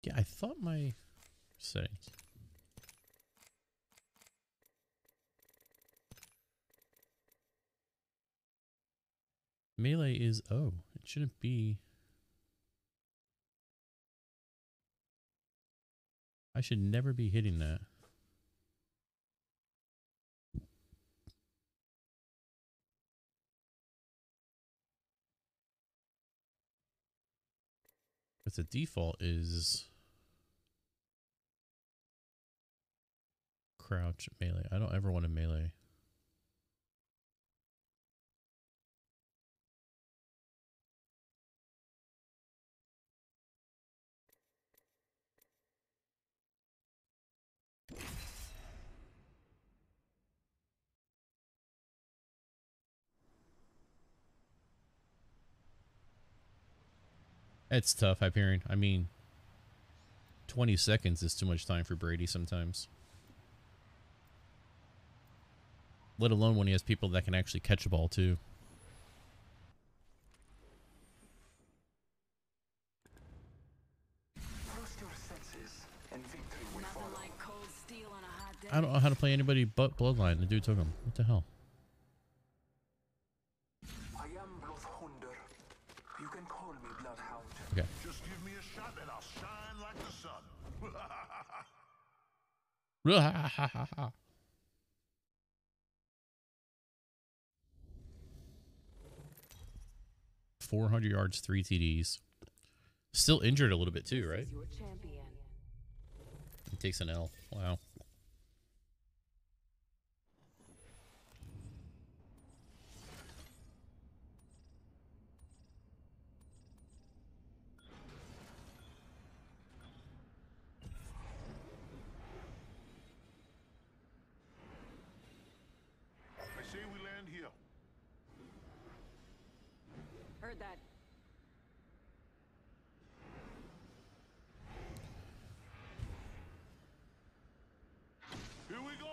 Yeah, I thought my settings. Melee is, oh, it shouldn't be. I should never be hitting that. But the default is crouch melee. I don't ever want to melee. It's tough, Hyperion. I mean, 20 seconds is too much time for Brady sometimes. Let alone when he has people that can actually catch a ball too. Trust your senses, and victory will Nothing follow. like cold steel on a hot day. I don't know how to play anybody but Bloodline. The dude took him. What the hell? I am Bloodhunder. You can call me Bloodhound. Okay. Just give me a shot and I'll shine like the sun. 400 yards, 3 TDs. Still injured a little bit too, right? Your champion. He takes an L. Wow. I say we land here. Heard that. Here we go.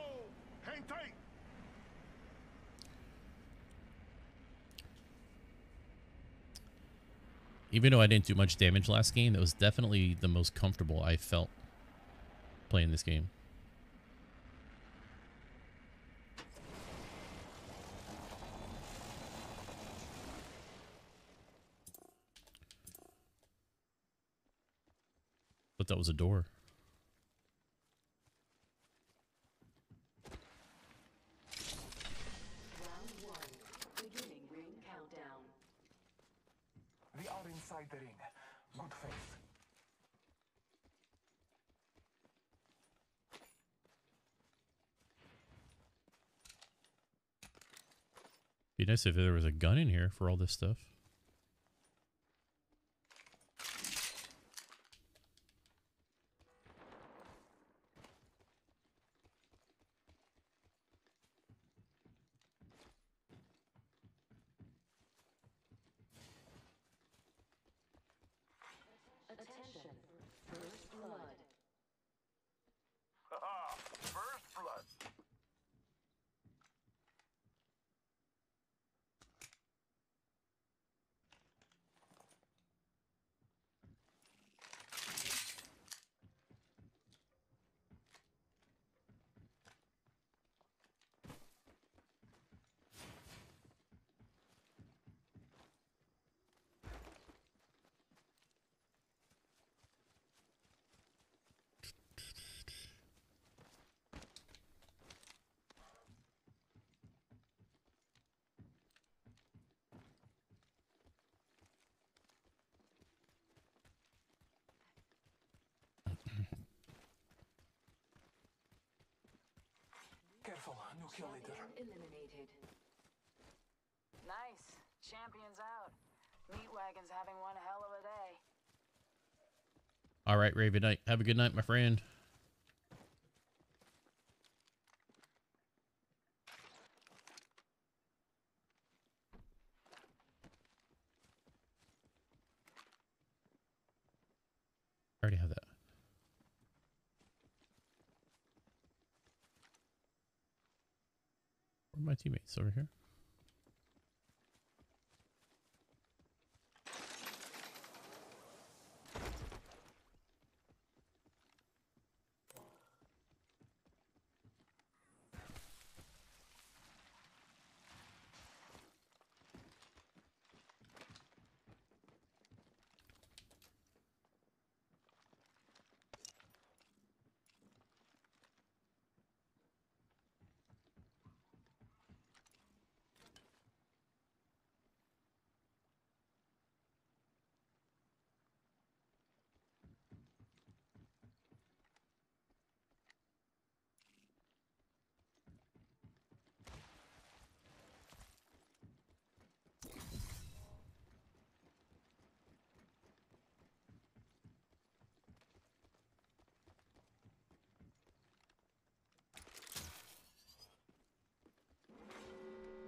Hang tight. Even though I didn't do much damage last game, that was definitely the most comfortable I felt playing this game. But that was a door. Round 1. Beginning ring countdown. We are inside the ring. Good faith. Be nice if there was a gun in here for all this stuff. Attention. First blood. First blood. kill leader. Eliminated. Nice. Champions out. Meat Wagon's having one hell of a day. All right, Raven Knight. Have a good night, my friend. I already have that. Where are my teammates? Over here?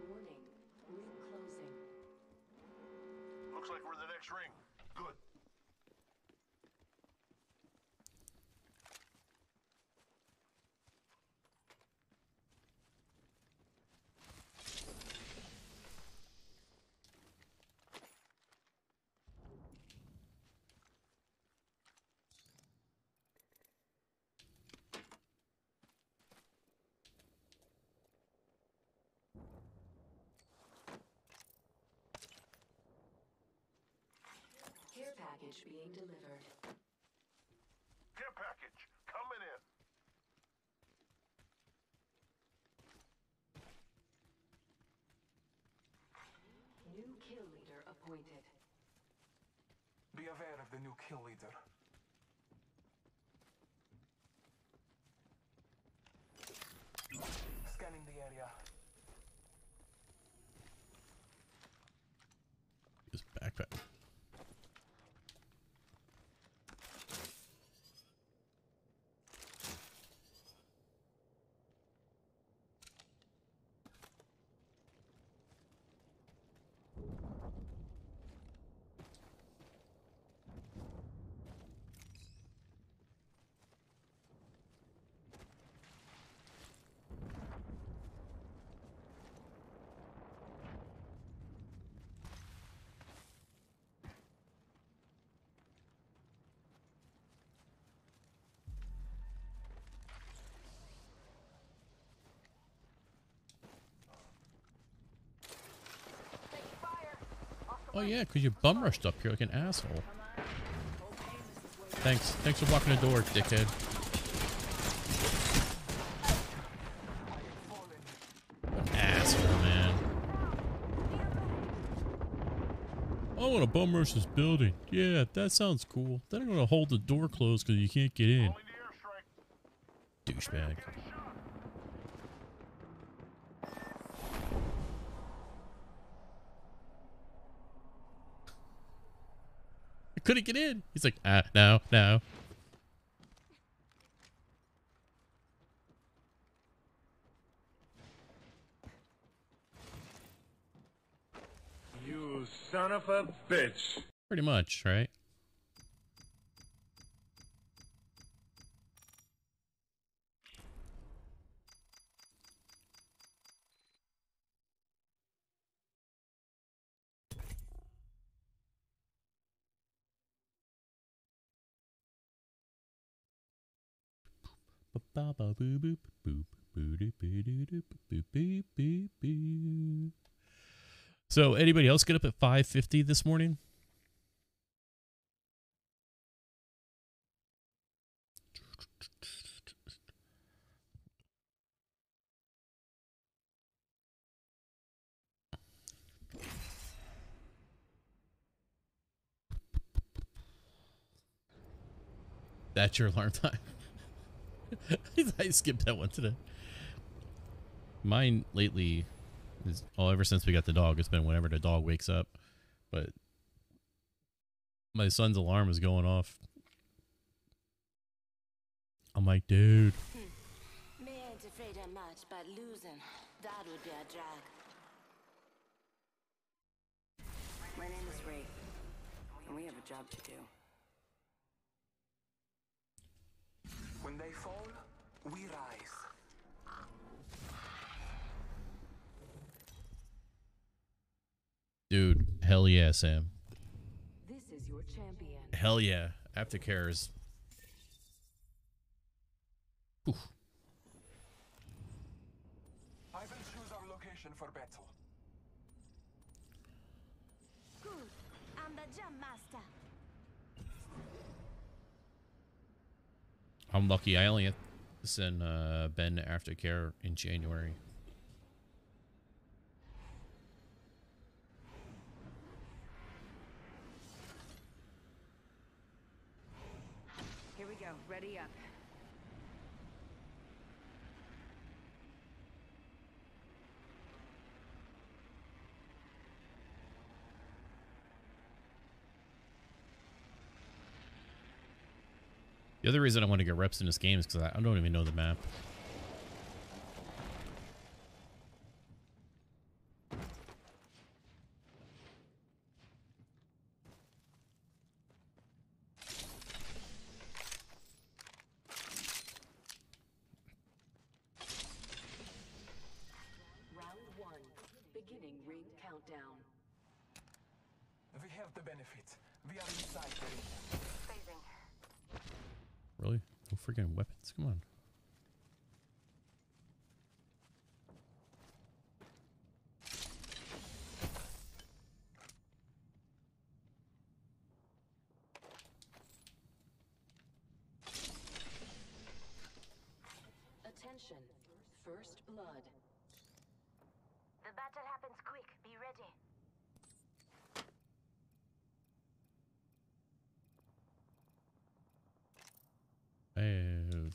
Warning. Ring closing. Looks like we're in the next ring. Good. Care package being delivered. Care package coming in. New kill leader appointed. Be aware of the new kill leader. Scanning the area. His backpack. Oh yeah, because you bum rushed up here like an asshole. Thanks for blocking the door, dickhead. An asshole, man. I want to bum rush this building. Yeah, that sounds cool. Then I'm gonna hold the door closed because you can't get in. Calling the airstrike. Douchebag. I couldn't get in. He's like, no. You son of a bitch. Pretty much, right? So, anybody else get up at 5:50 this morning? That's your alarm time. I skipped that one today. Mine lately is, well, ever since we got the dog, it's been whenever the dog wakes up. But my son's alarm is going off. I'm like, dude. Me ain't afraid of much, but losing, that would be a drag. My name is Ray, and we have a job to do. When they fall, we rise. Dude, hell yeah, Sam. This is your champion. Hell yeah. Aftercare is... Whew. I will choose our location for battle. Good. I'm the jump master. I'm lucky. I only have to send Ben to Aftercare in January. Here we go. Ready up. The other reason I want to get reps in this game is because I don't even know the map. Round 1. Beginning ring countdown. We have the benefit. We are inside the ring. Phasing. Really? No freaking weapons? Come on. Attention. First blood. The battle happens quick. Be ready. I have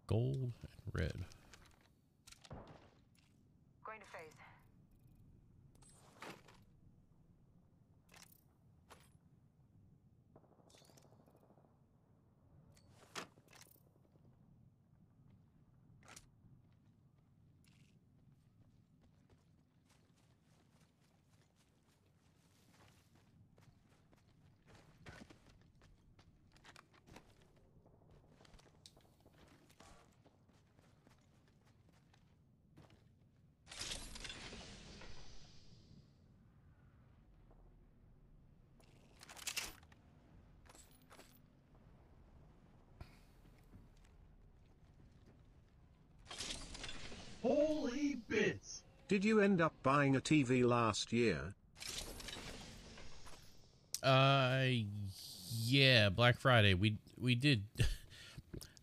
gold and red. Going to phase. Holy bits! Did you end up buying a TV last year? Yeah, Black Friday. We did.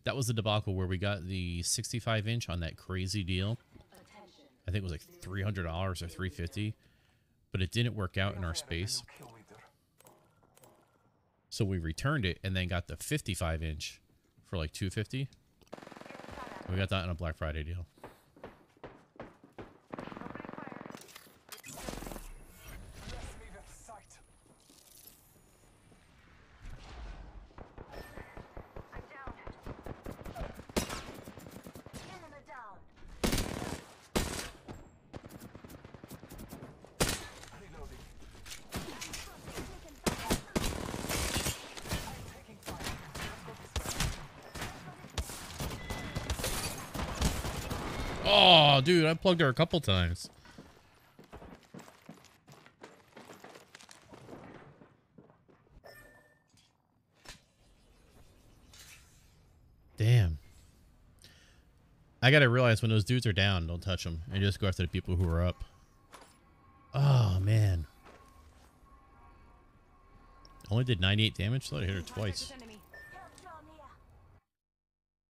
That was the debacle where we got the 65-inch on that crazy deal. I think it was like $300 or $350, but it didn't work out in our space. Kill leader. So we returned it and then got the 55-inch for like $250. We got that on a Black Friday deal. Yes, leader, sight. I'm down. Enemy down. Reloading. Taking fire. I'm taking fire. Let's go this way. Oh, dude, I plugged her a couple times. Damn. I gotta realize when those dudes are down, don't touch them and just go after the people who are up. Oh, man. Only did 98 damage, thought I hit her twice. Enemy. Help drone here.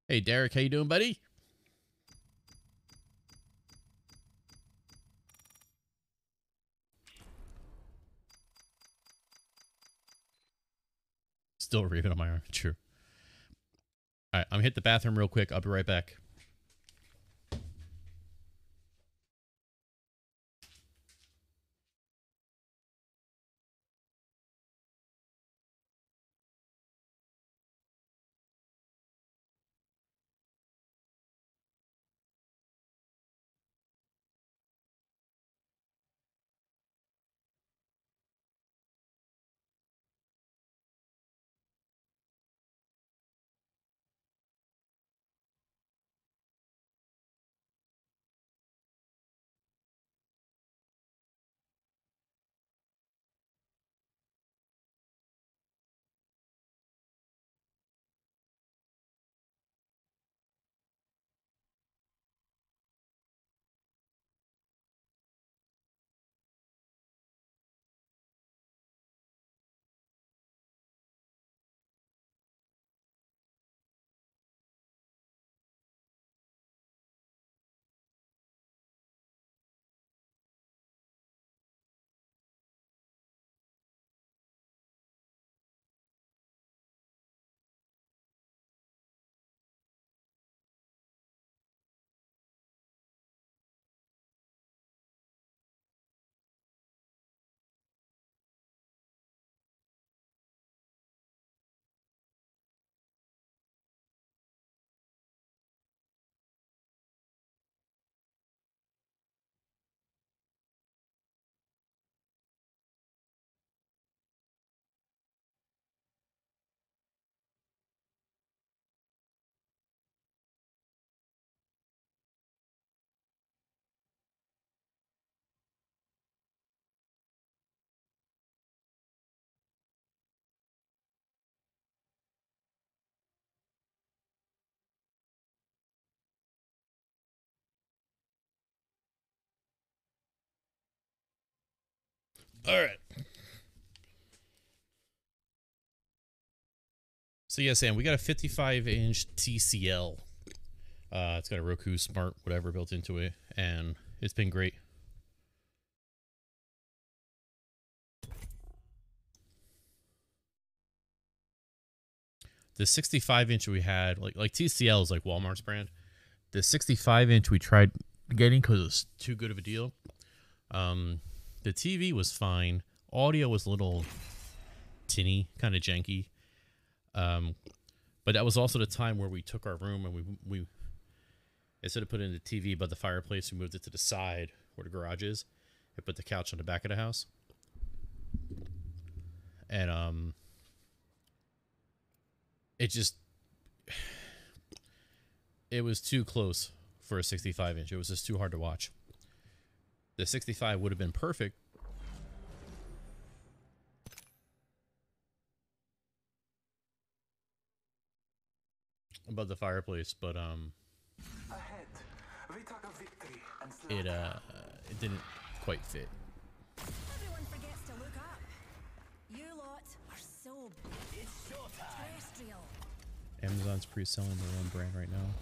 Hey, Derek, how you doing, buddy? Still reeving on my arm. True. All right, I'm gonna hit the bathroom real quick. I'll be right back. All right. So yeah, Sam, we got a 55-inch TCL. It's got a Roku Smart whatever built into it, and it's been great. The 65-inch we had, like TCL is like Walmart's brand. The 65-inch we tried getting because it was too good of a deal. The TV was fine. Audio was a little tinny, kind of janky. But that was also the time where we took our room and we instead of putting the TV by the fireplace, we moved it to the side where the garage is and put the couch on the back of the house. And it was too close for a 65-inch. It was just too hard to watch. The 65 would have been perfect. Above the fireplace, but Ahead. We talk of victory and it didn't quite fit. Everyone forgets to look up. You lot are so terrestrial. Amazon's pre-selling their own brand right now.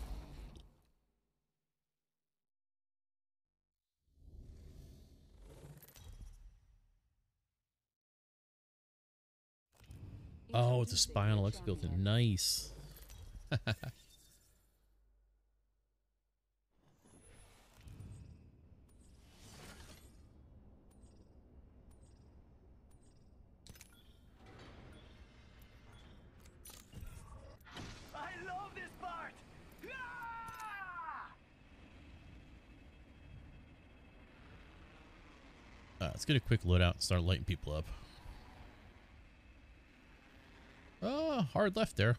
Oh, it's a Spy on Alexa built-in. Nice. I love this part! Let's get a quick loadout and start lighting people up. Oh, hard left there.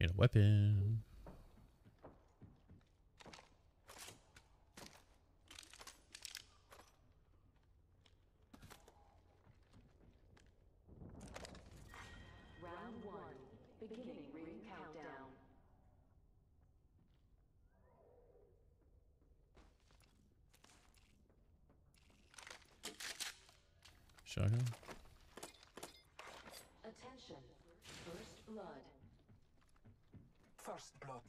Get a weapon. Round 1. Beginning ring countdown. Shotgun. Attention. First blood. First blood.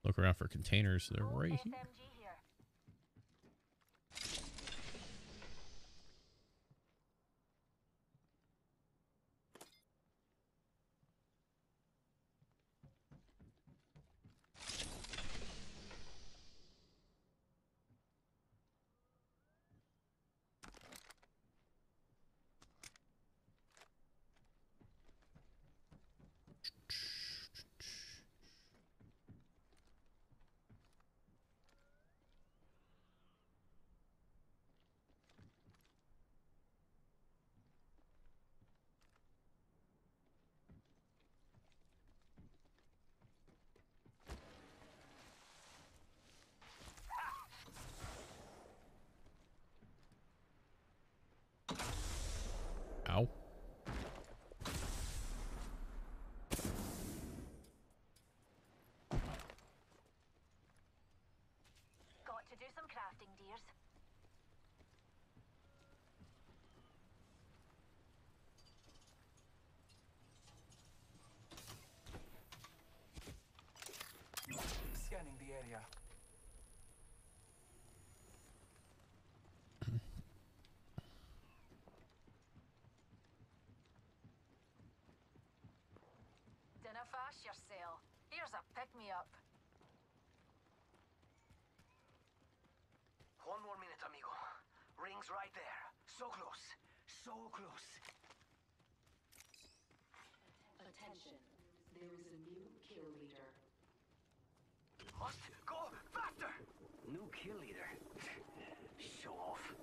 Look around for containers. They're right here. Ow. Got to do some crafting, dears. Scanning the area. Dinna fash yourself. Here's a pick-me-up. One more minute, amigo. Ring's right there. So close. So close. Attention. There is a new kill leader. Must go faster! New kill leader. Show off.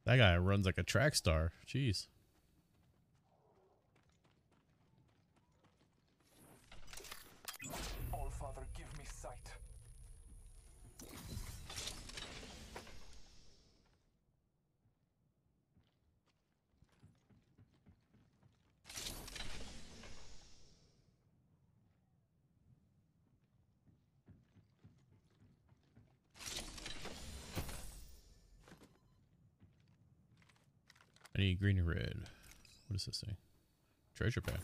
That guy runs like a track star. Jeez. All Father, give me sight. I need green and red. What does this say? Treasure pack.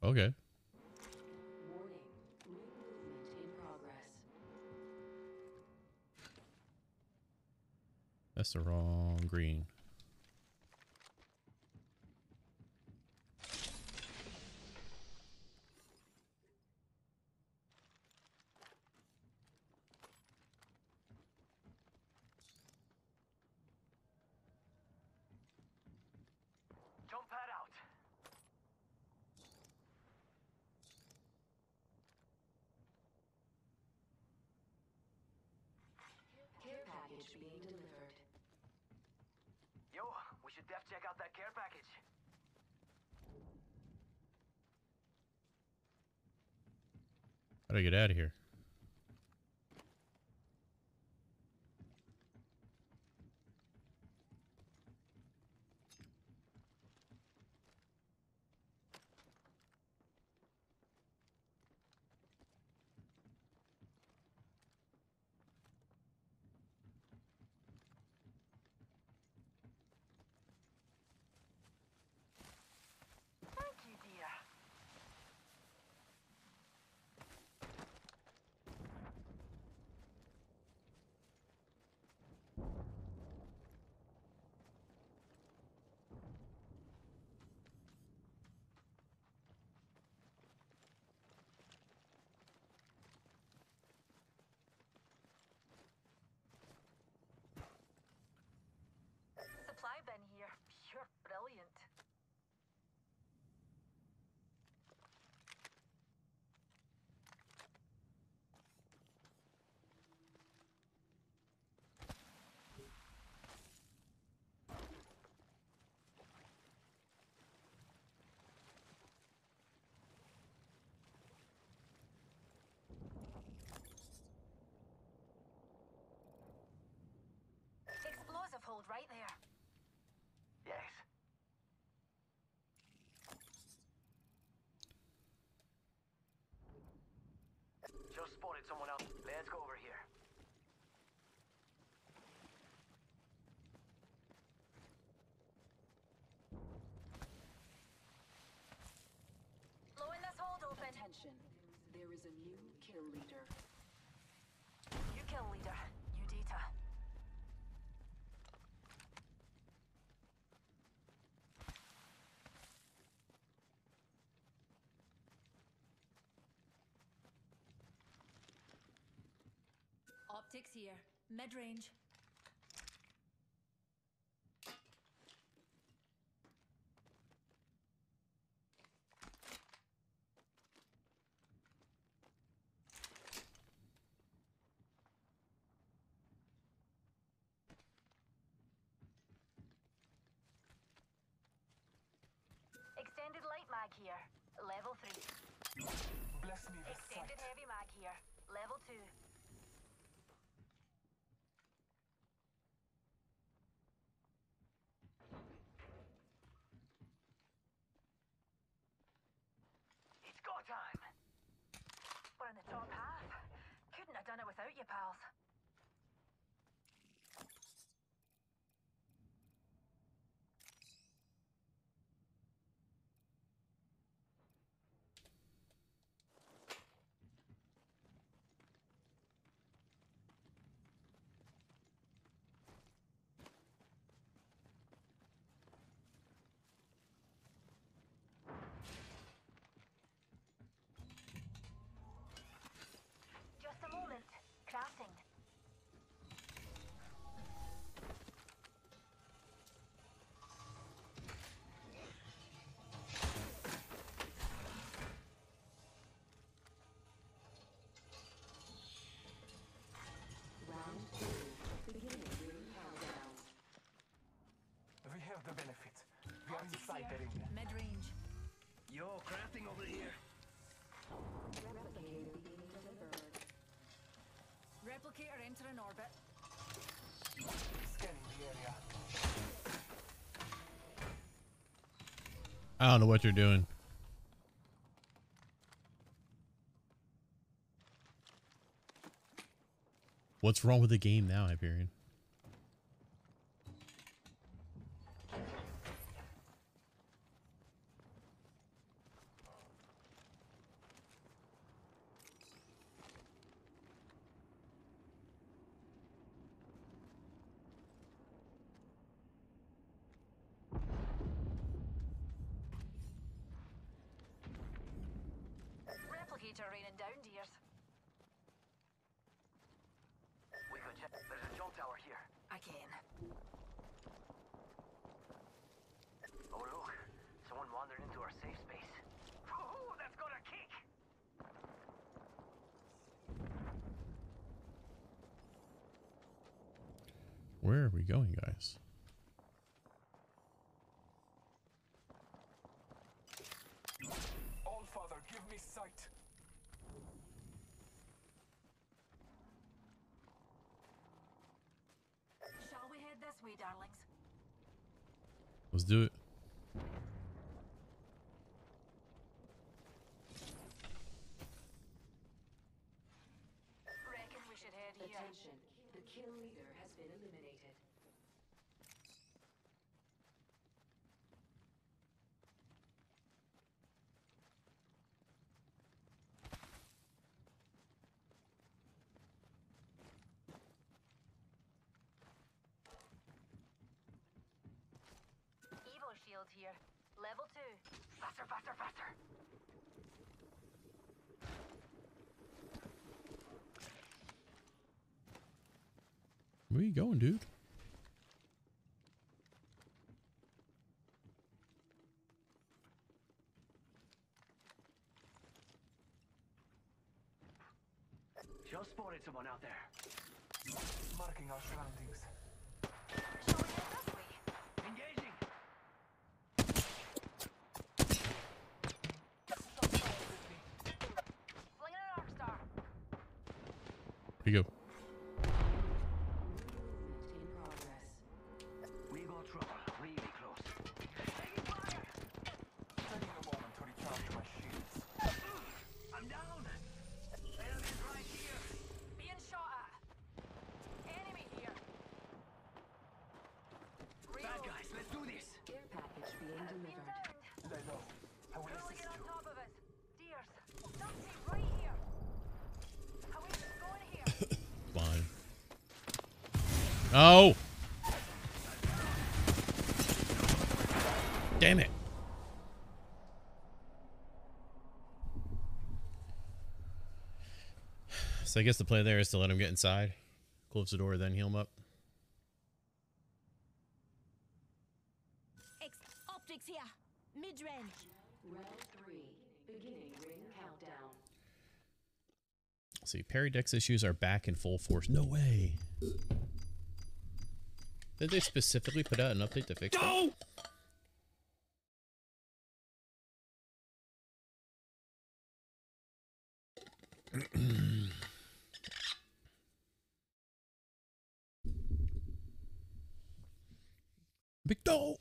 Okay. Warning. New movement in progress. That's the wrong green. Jump pad out. Care package being delivered. Yo, we should def check out that care package. How do I get out of here? Thank you, dear. Supply bin here. You're brilliant. Explosive hold right there. Yes. Just spotted someone else. Let's go over here. Blowing this hold open. Attention. There is a new kill leader. You kill leader. You data. Optics here. Mid-range. Extended light mag here. Level 3. Bless me with sight. Extended heavy mag here. Level 2. It's go time. We're in the top half. Couldn't have done it without you, pals. Just a moment. Crafting. Hypering. Mid-range. Yo, crafting over here. Replicator entering orbit. Scanning the area. I don't know what you're doing. What's wrong with the game now, Hyperion? Replicator raining down, dears. We could check. There's a jump tower here. Again. Oh look, someone wandered into our safe space. Ooh, that's got a kick. Where are we going, guys? All Father, give me sight. Shall we head this way, darlings? Let's do it. Reckon we should head here. Attention, the kill leader has been eliminated. Evo shield here. Level 2. Faster, faster, faster. Where you going, dude? Just spotted someone out there. Marking our surroundings. Shall we head this way? Engaging. Fling an arc star. Here you go. In progress. We got trouble. Really close. Taking fire. Taking a moment to recharge my shields. I'm down. Enemies right here. Being shot at. Enemy here. Bad guys, let's do this. Care package being Being delivered. downed. Lay low. I will Who'll assist get on you. top of us? Dears. Dante, right here. How is this going here? Fine. Oh! Damn it. So I guess the play there is to let him get inside, close the door, then heal him up. Optics here. Mid-range. Round 3. Beginning ring countdown. Let's see, parry dex issues are back in full force. No way. Did they specifically put out an update to fix that? Big no.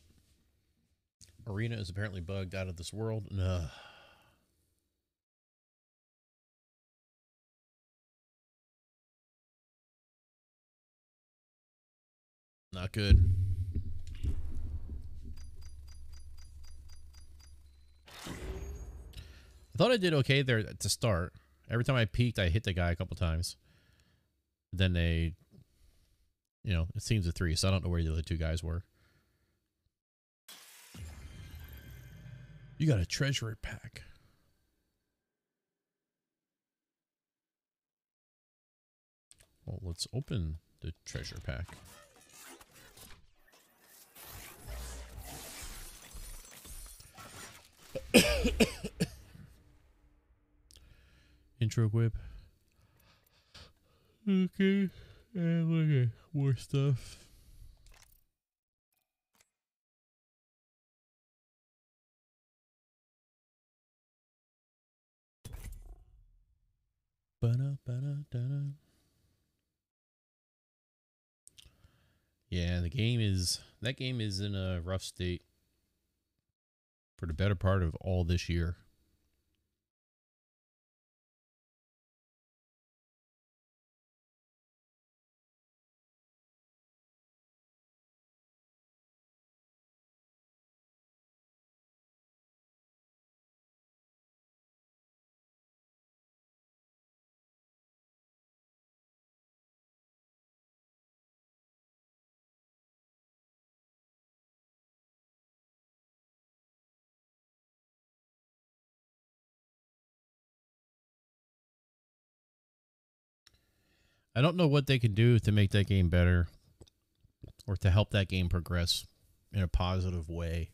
Arena is apparently bugged out of this world. No. Not good. I thought I did okay there to start. Every time I peeked, I hit the guy a couple times. Then they, you know, it seems a 3, so I don't know where the other 2 guys were. You got a treasure pack. Well, let's open the treasure pack. Intro whip. Okay. And look at more stuff. Ba-da-ba-da-da-da. Yeah, that game is in a rough state for the better part of all this year. I don't know what they can do to make that game better or to help that game progress in a positive way.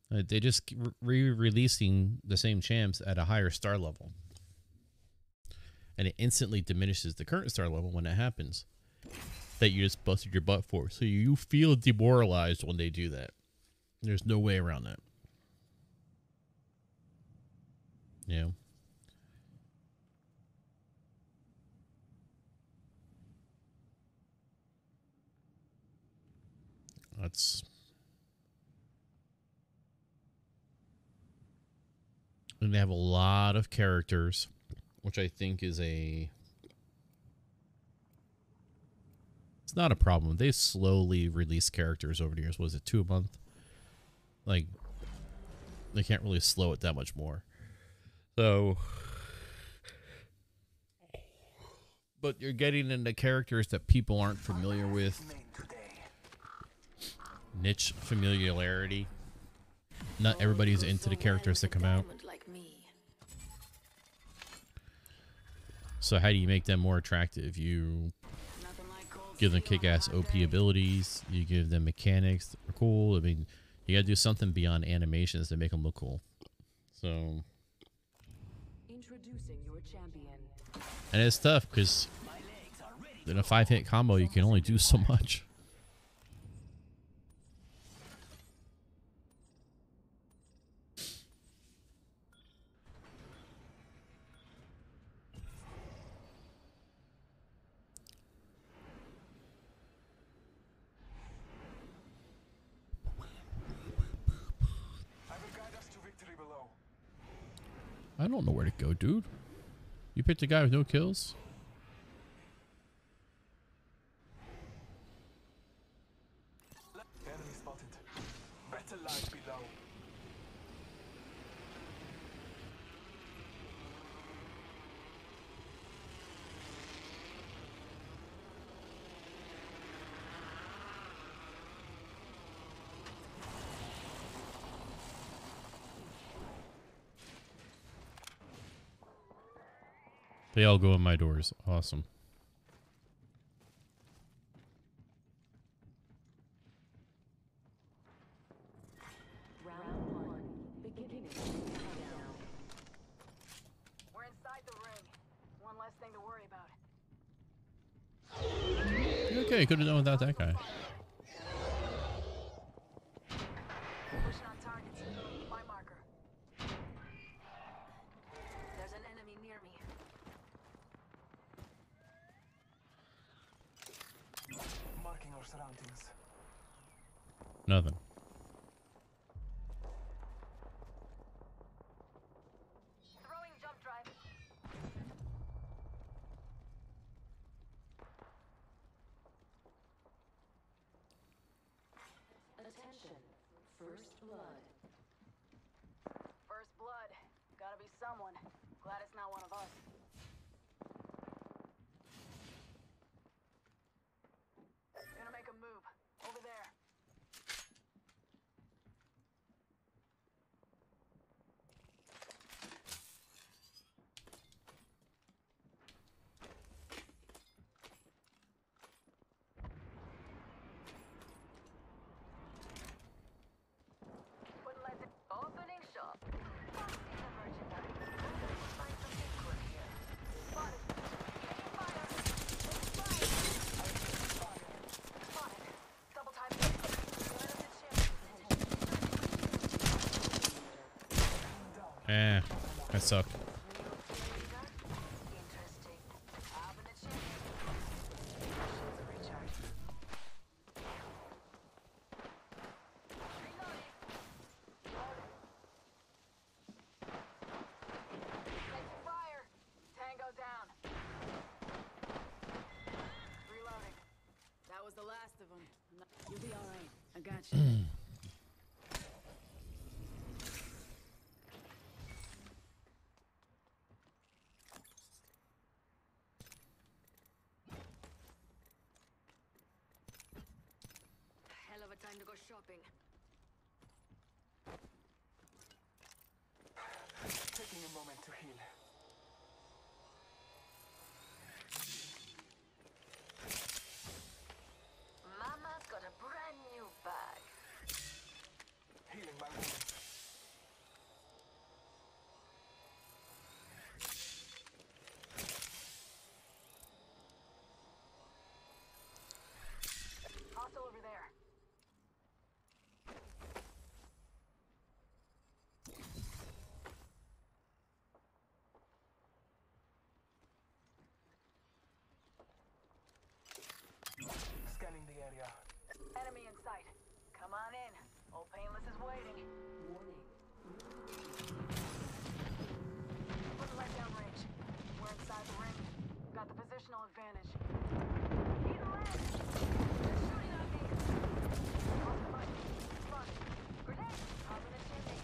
They just re-releasing the same champs at a higher star level. And it instantly diminishes the current star level when it happens. That you just busted your butt for. So you feel demoralized when they do that. There's no way around that. Yeah. That's... And they have a lot of characters, which I think is a... It's not a problem. They slowly release characters over the years. Was it 2 a month? Like, they can't really slow it that much more. So... But you're getting into characters that people aren't familiar with. Niche familiarity. Not everybody's into the characters that come out. So how do you make them more attractive? You give them kick-ass OP abilities. You give them mechanics that are cool. I mean, you gotta do something beyond animations to make them look cool. So... Introducing your champion. And it's tough because in a 5-hit combo, you can only do so much. I don't know where to go, dude. You picked a guy with no kills? Enemy spotted. Better lie below. They all go in my doors. Awesome. Round 1. Beginning countdown. We're inside the ring. One less thing to worry about. Okay, could have done without that guy. Pushing on targets. My marker. There's an enemy near me. Marking our surroundings. Nothing. Throwing jump drive. Attention. First blood. First blood. Gotta be someone. Glad it's not one of us. Gonna make a move. Over there. Opening shop. Find some merchandise. Find some good here. I suck. Interesting. Having a chance. Shields are recharged. Reloading. Taking fire. Tango down. Reloading. That was the last of them. You'll be all right. I got you. Hell of a time to go shopping. Taking a moment to heal. Mama's got a brand new bag. Healing my wounds. Hostile over there. Scanning the area. Enemy in sight. Come on in. Old Painless is waiting. Warning. Put right down range. We're inside the ring. Got the positional advantage. Need a leg. They're shooting at me. Off the bike. Spotted. Grenade. Up in the chimney.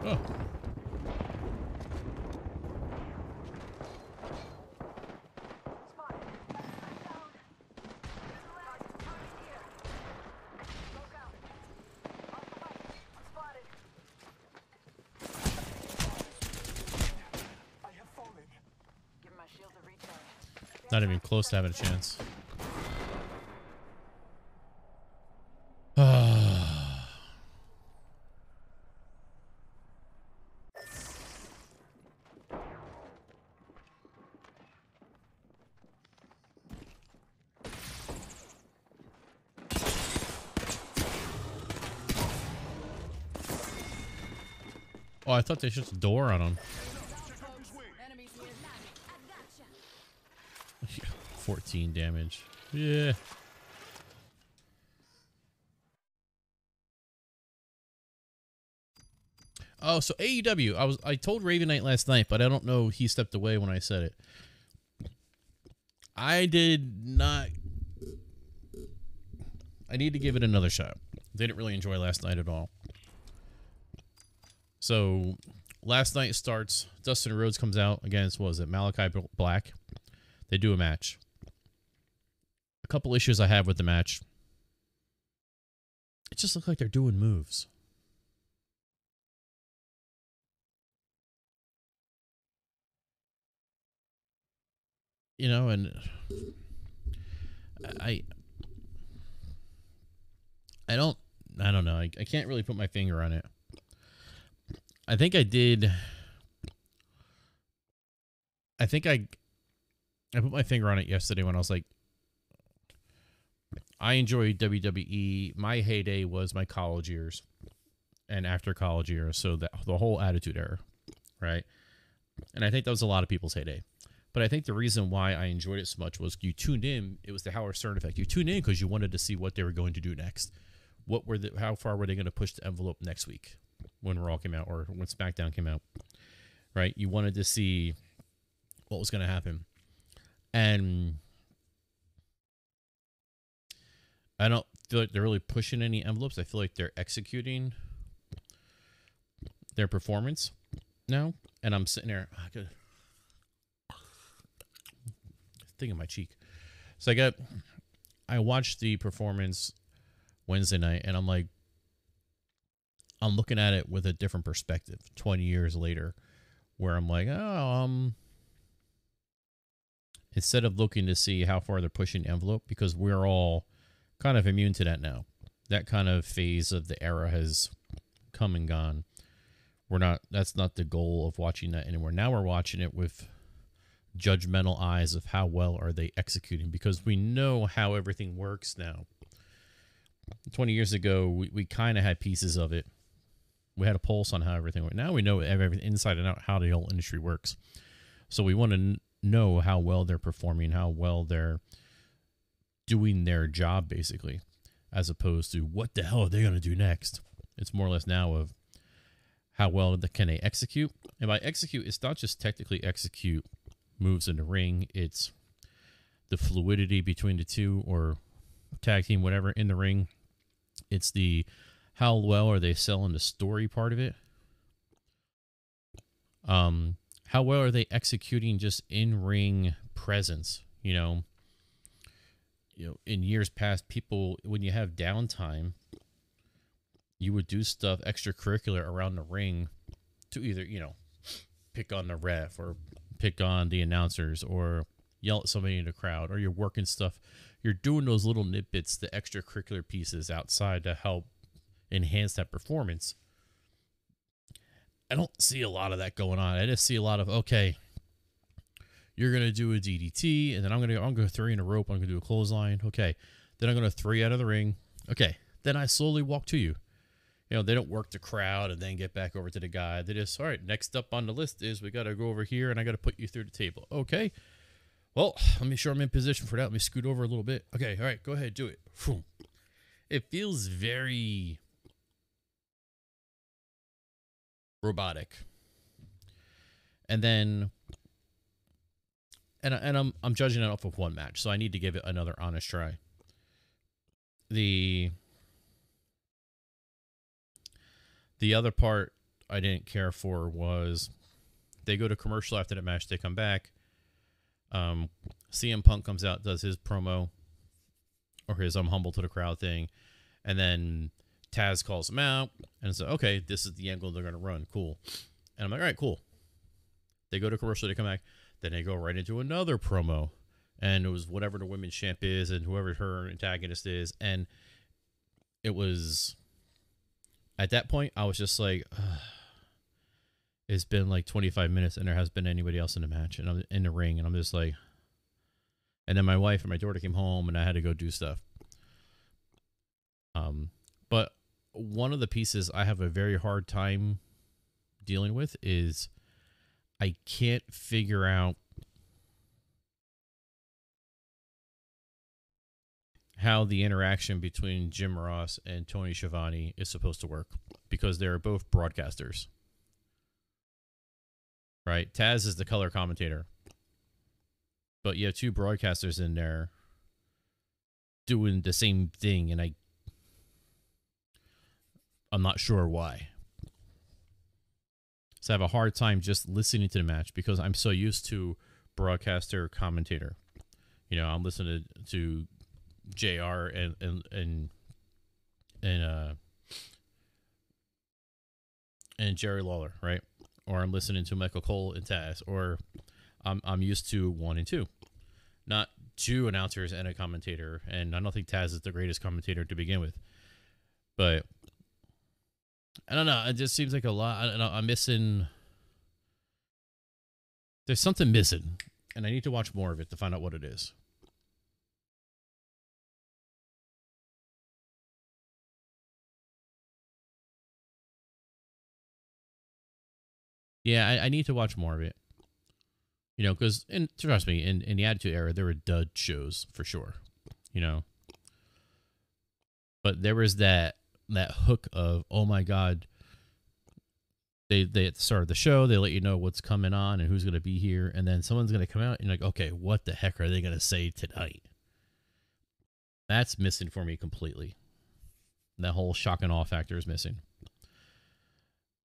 Oh. Spotted. I'm down. There's a leg. Target here. Smoke out. Off the bike. I'm spotted. I have fallen. Give my shield a recharge. Not even close to having a chance. Oh, I thought they shut the door on him. Enemies here. I gotcha. 14 damage. Yeah. Oh, so AEW. I told Raven Knight last night, but I don't know he stepped away when I said it. I did not. I need to give it another shot. Didn't really enjoy last night at all. So last night starts. Dustin Rhodes comes out against, what was it, Malachi Black. They do a match. A couple issues I have with the match. It just looks like they're doing moves. You know, and I don't know. I can't really put my finger on it. I think I did. I think I put my finger on it yesterday when I was like, I enjoy WWE. My heyday was my college years and after college years. So the whole Attitude Era, right? And I think that was a lot of people's heyday. But I think the reason why I enjoyed it so much was you tuned in. It was the Howard Stern effect. You tuned in because you wanted to see what they were going to do next. How far were they going to push the envelope next week when Raw came out or when SmackDown came out, right? You wanted to see what was going to happen. And I don't feel like they're really pushing any envelopes. I feel like they're executing their performance now. And I'm sitting there, thing in my cheek. So I watched the performance Wednesday night, and I'm looking at it with a different perspective 20 years later, where I'm like, instead of looking to see how far they're pushing the envelope, because we're all kind of immune to that now. That kind of phase of the era has come and gone. That's not the goal of watching that anymore. Now we're watching it with judgmental eyes of how well are they executing, because we know how everything works now. 20 years ago, we kind of had pieces of it, We had a pulse on how everything went. Now we know everything inside and out how the whole industry works. So we want to know how well they're performing, how well they're doing their job, basically, as opposed to what the hell are they going to do next. It's more or less now of how well can they execute. And by execute, it's not just technically execute moves in the ring. It's the fluidity between the two, or tag team, whatever, in the ring. It's the how well are they selling the story part of it. How well are they executing just in-ring presence? You know, in years past, people, when you have downtime, you would do stuff extracurricular around the ring to either, pick on the ref or pick on the announcers or yell at somebody in the crowd, or you're working stuff. You're doing those little nitbits, the extracurricular pieces outside to help enhance that performance. I don't see a lot of that going on. I just see a lot of, okay, you're going to do a DDT, and then I'm going to 3 in a rope. I'm going to do a clothesline. Okay. Then I'm going to 3 out of the ring. Okay. Then I slowly walk to you. They don't work the crowd and then get back over to the guy. They just, all right, next up on the list is we got to go over here and I got to put you through the table. Okay. Well, let me sure I'm in position for that. Let me scoot over a little bit. Okay. All right. Go ahead. Do it. It feels very robotic. And then, and I'm judging it off of one match, so I need to give it another honest try. The other part I didn't care for was they go to commercial after the match. They come back. CM Punk comes out, does his promo, or his I'm humble to the crowd thing, and then Taz calls him out and says, okay, this is the angle they're going to run. Cool. And I'm like, all right, cool. They go to commercial, they come back, then they go right into another promo, and it was whatever the women's champ is and whoever her antagonist is. And it was, at that point, I was just like, it's been like 25 minutes and there hasn't been anybody else in the match, and I'm in the ring, and I'm just like, and then my wife and my daughter came home and I had to go do stuff. But one of the pieces I have a very hard time dealing with is I can't figure out how the interaction between Jim Ross and Tony Schiavone is supposed to work, because they're both broadcasters, right? Taz is the color commentator, but you have 2 broadcasters in there doing the same thing, and I'm not sure why. So I have a hard time just listening to the match because I'm so used to broadcaster commentator. I'm listening to JR and Jerry Lawler, right? Or I'm listening to Michael Cole and Taz, or I'm used to 1 and 2, not 2 announcers and a commentator. And I don't think Taz is the greatest commentator to begin with, but I don't know. It just seems like a lot. I don't know. I'm missing. There's something missing, and I need to watch more of it to find out what it is. Yeah, I need to watch more of it. Because, and trust me, in the Attitude Era, there were dud shows for sure. But there was that hook of, oh my God, they at the start of the show, they let you know what's coming on and who's going to be here, and then someone's going to come out and you're like, okay, what the heck are they going to say tonight? That's missing for me completely. That whole shock and awe factor is missing.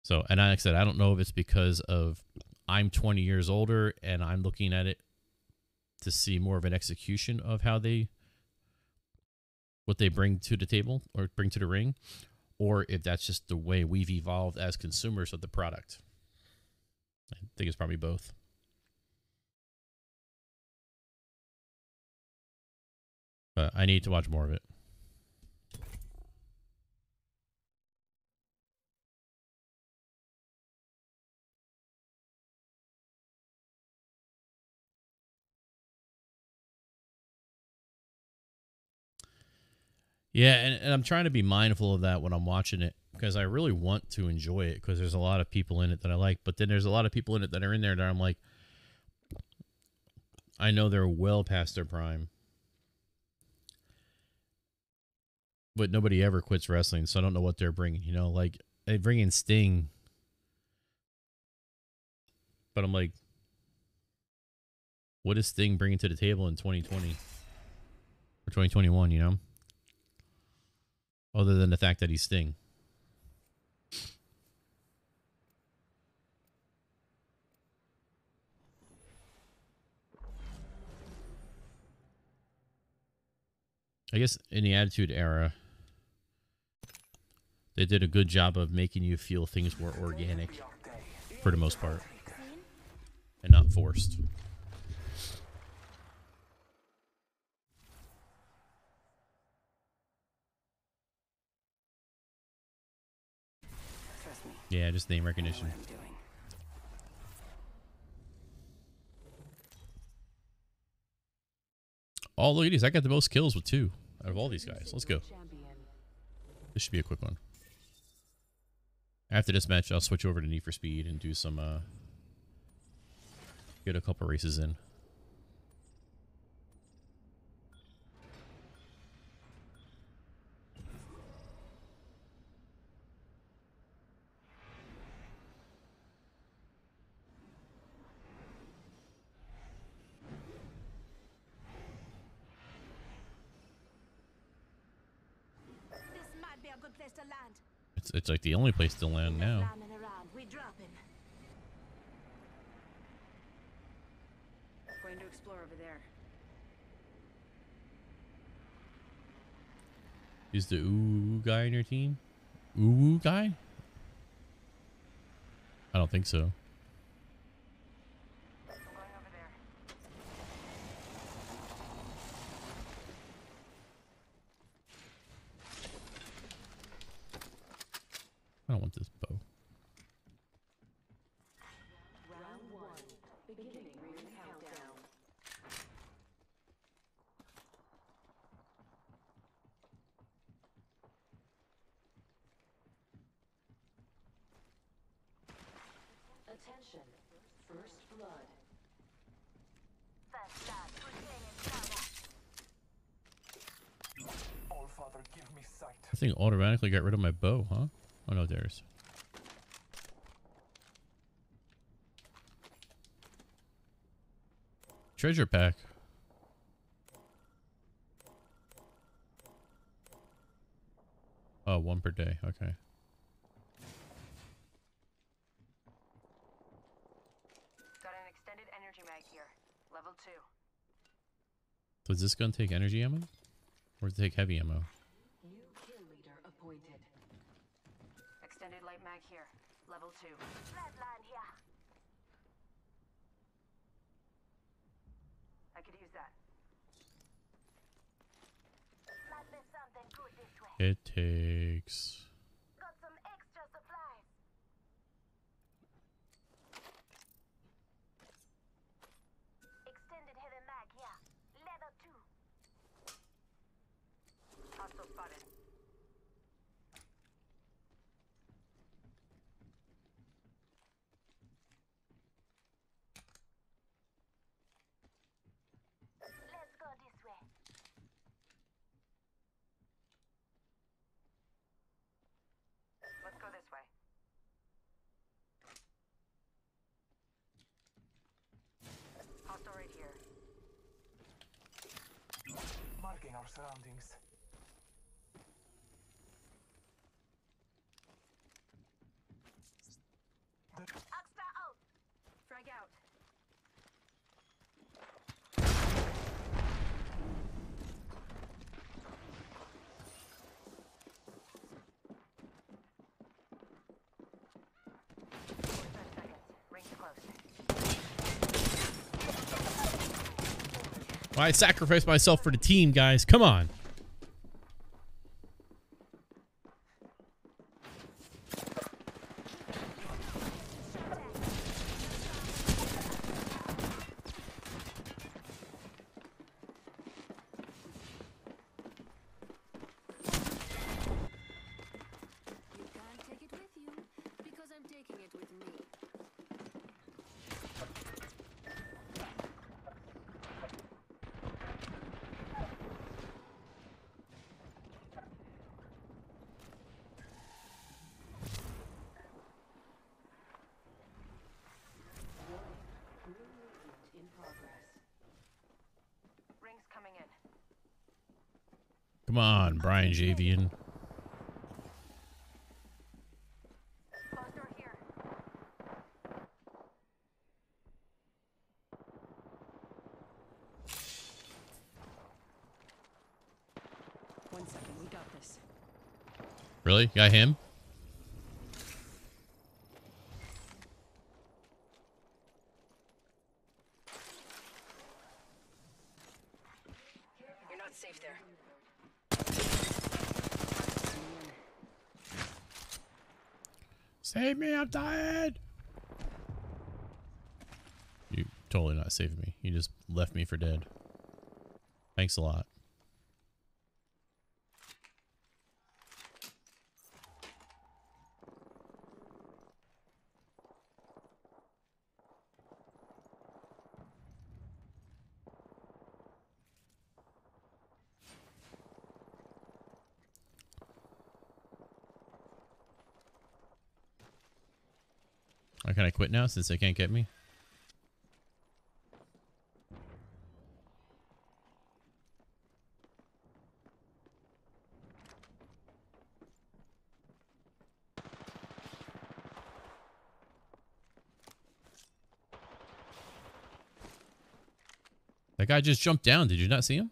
So, and like I said, I don't know if it's because of I'm 20 years older and I'm looking at it to see more of an execution of what they bring to the table or bring to the ring, or if that's just the way we've evolved as consumers of the product. I think it's probably both. But I need to watch more of it. Yeah, and I'm trying to be mindful of that when I'm watching it, because I really want to enjoy it because there's a lot of people in it that I like, but then there's a lot of people in it that are in there that I'm like, I know they're well past their prime, but nobody ever quits wrestling, so I don't know what they're bringing. You know, like they bring in Sting, but I'm like, what is Sting bringing to the table in 2020 or 2021? You know, other than the fact that he's Sting. I guess in the Attitude Era, they did a good job of making you feel things were organic for the most part and not forced. Trust me. Yeah, just name recognition. What I'm doing. Oh, look at these. I got the most kills with 2 out of all these guys. Let's go. Champion. This should be a quick one. After this match, I'll switch over to Need for Speed and do some, get a couple races in. This might be a good place to land. It's like the only place to land now. Landing around. We dropping. Going to explore over there. Is the ooh guy in your team? Ooh guy? I don't think so. I'm going over there. I don't want this bow. Round 1. Beginning ring countdown. Attention. First blood. First blood. Good thing in powder. All Father, give me sight. I think automatically got rid of my bow, huh? Oh no, there's. Treasure pack. Oh, 1 per day. Okay. Got an extended energy mag here. Level 2. So is this gun take energy ammo? Or does it take heavy ammo? New kill leader appointed. Extended light mag here. Level 2. Flatline here. I could use that. Might be something good this way. It takes... Got some extra supplies. Extended heavy mag here. Level 2. Hostile spotted. Let's go this way. Let's go this way. Hostile right here. Marking our surroundings. Extra out. Frag out. I sacrificed myself for the team, guys. Come on. You can't Come on, Brian Javian. Buster here. One second, we got this. Really? Got him? You're not safe there. Save me, I'm dying! You totally not saving me. You just left me for dead. Thanks a lot. Or can I quit now since they can't get me? That guy just jumped down. Did you not see him?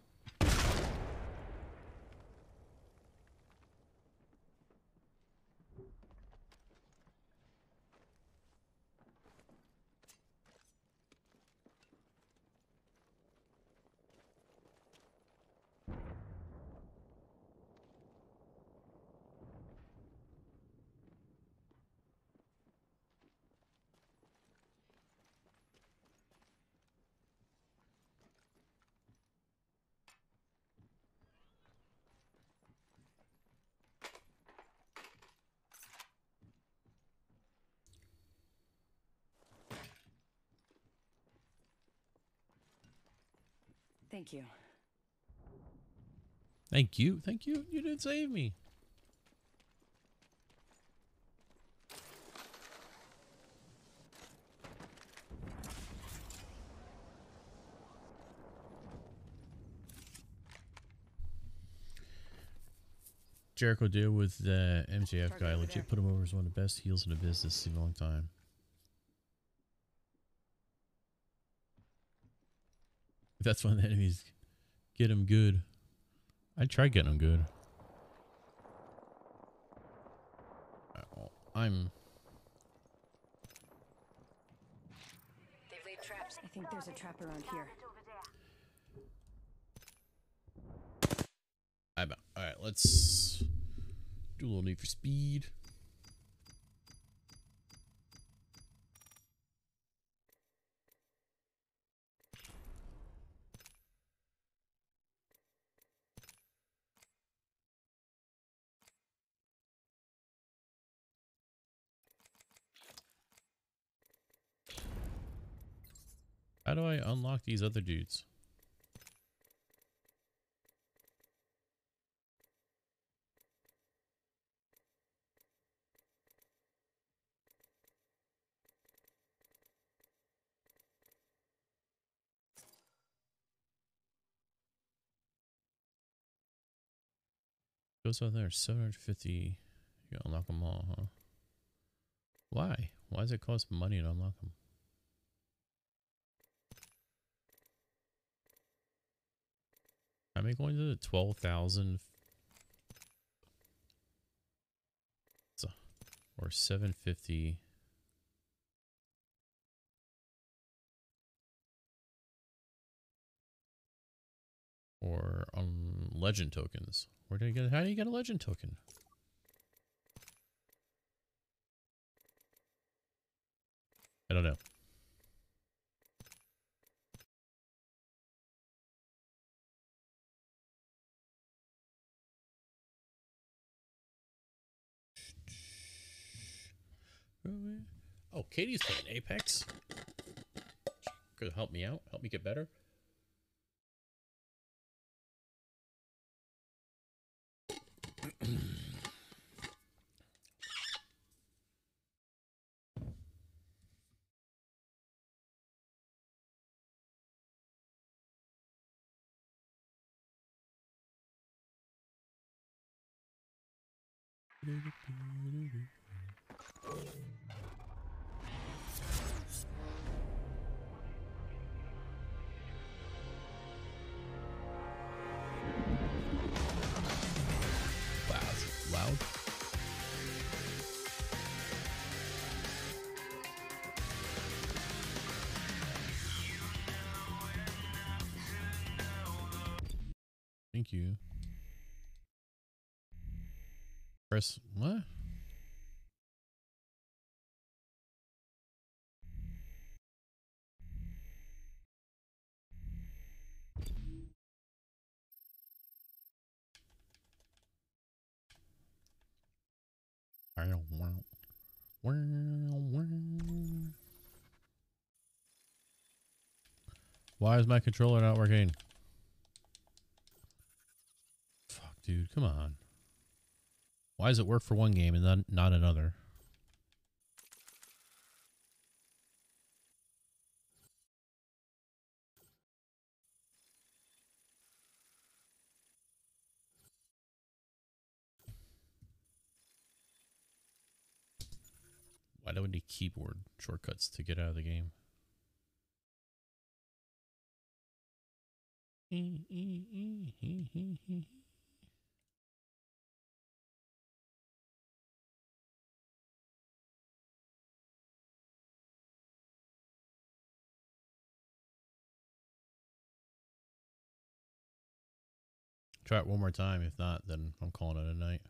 Thank you. Thank you. Thank you. You didn't save me. Jericho deal with the MJF guy. Legit put him over as one of the best heels in the business in a long time. If that's one of the enemies, get him good. I tried getting him good. I'm... They've laid traps. I think there's a trap around here. I'm out. Alright, let's do a little Need for Speed. How do I unlock these other dudes? Goes out there, 750. You unlock them all, huh? Why? Why does it cost money to unlock them? How many going to the 12,000 or 750? Or legend tokens. Where do you get? How do you get a legend token? I don't know. Oh, Katie's playing Apex. Could help me out. Help me get better. Wow, is it loud? Thank you. Press what? Why is my controller not working? Fuck, dude, come on. Why does it work for one game and then not another? Why do we need keyboard shortcuts to get out of the game? Try it one more time. If not, then I'm calling it a night.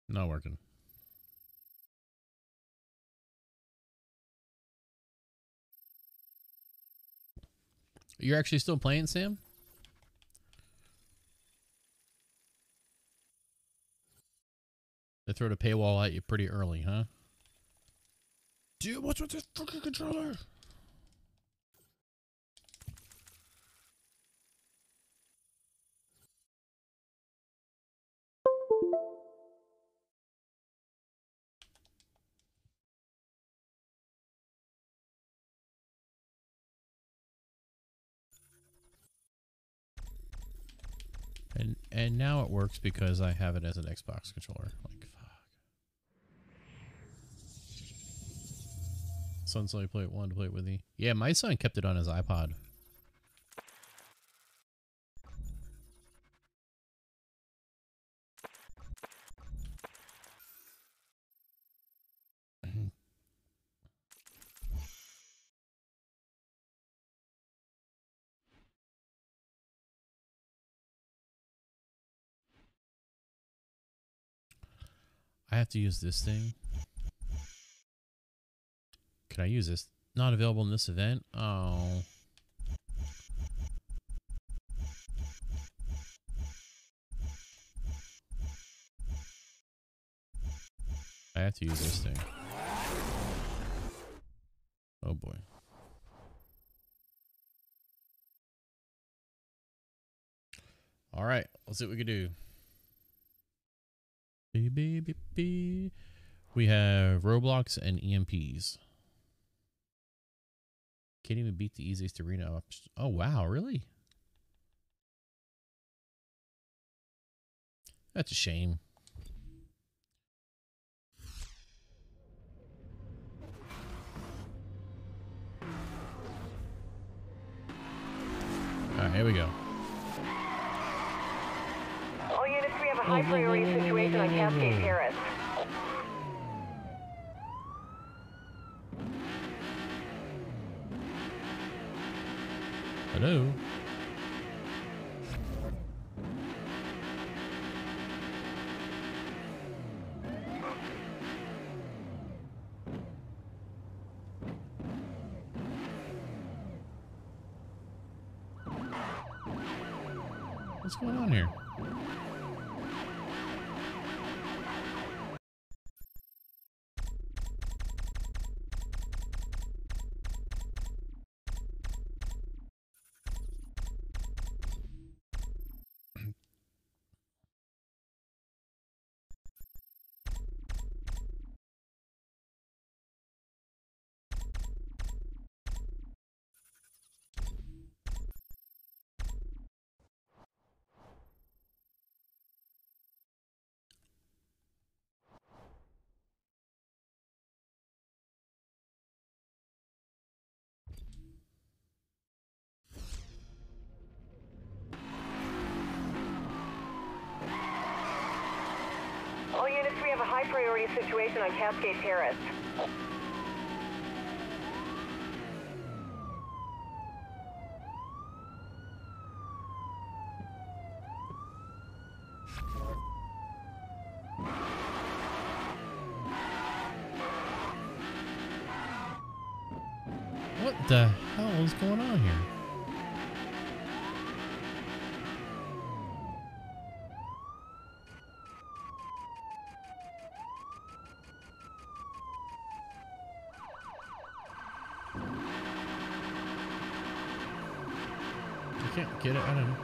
Not working. You're actually still playing, Sam? They throw the paywall at you pretty early, huh? Dude, what's with this fucking controller? And now it works because I have it as an Xbox controller. Like, fuck. Son's only wanted to play it with me. Yeah, my son kept it on his iPod. I have to use this thing. Can I use this? Not available in this event? Oh. I have to use this thing. Oh boy. All right, let's see what we can do. We have Roblox and EMPs. Can't even beat the easiest arena. Oh wow, really? That's a shame. Alright, here we go. All units, we have a high priority situation on Cascade Terrace. Hello? What's going on here? All units, we have a high priority situation on Cascade Terrace. What the hell is going on here? I can't get it. I don't know.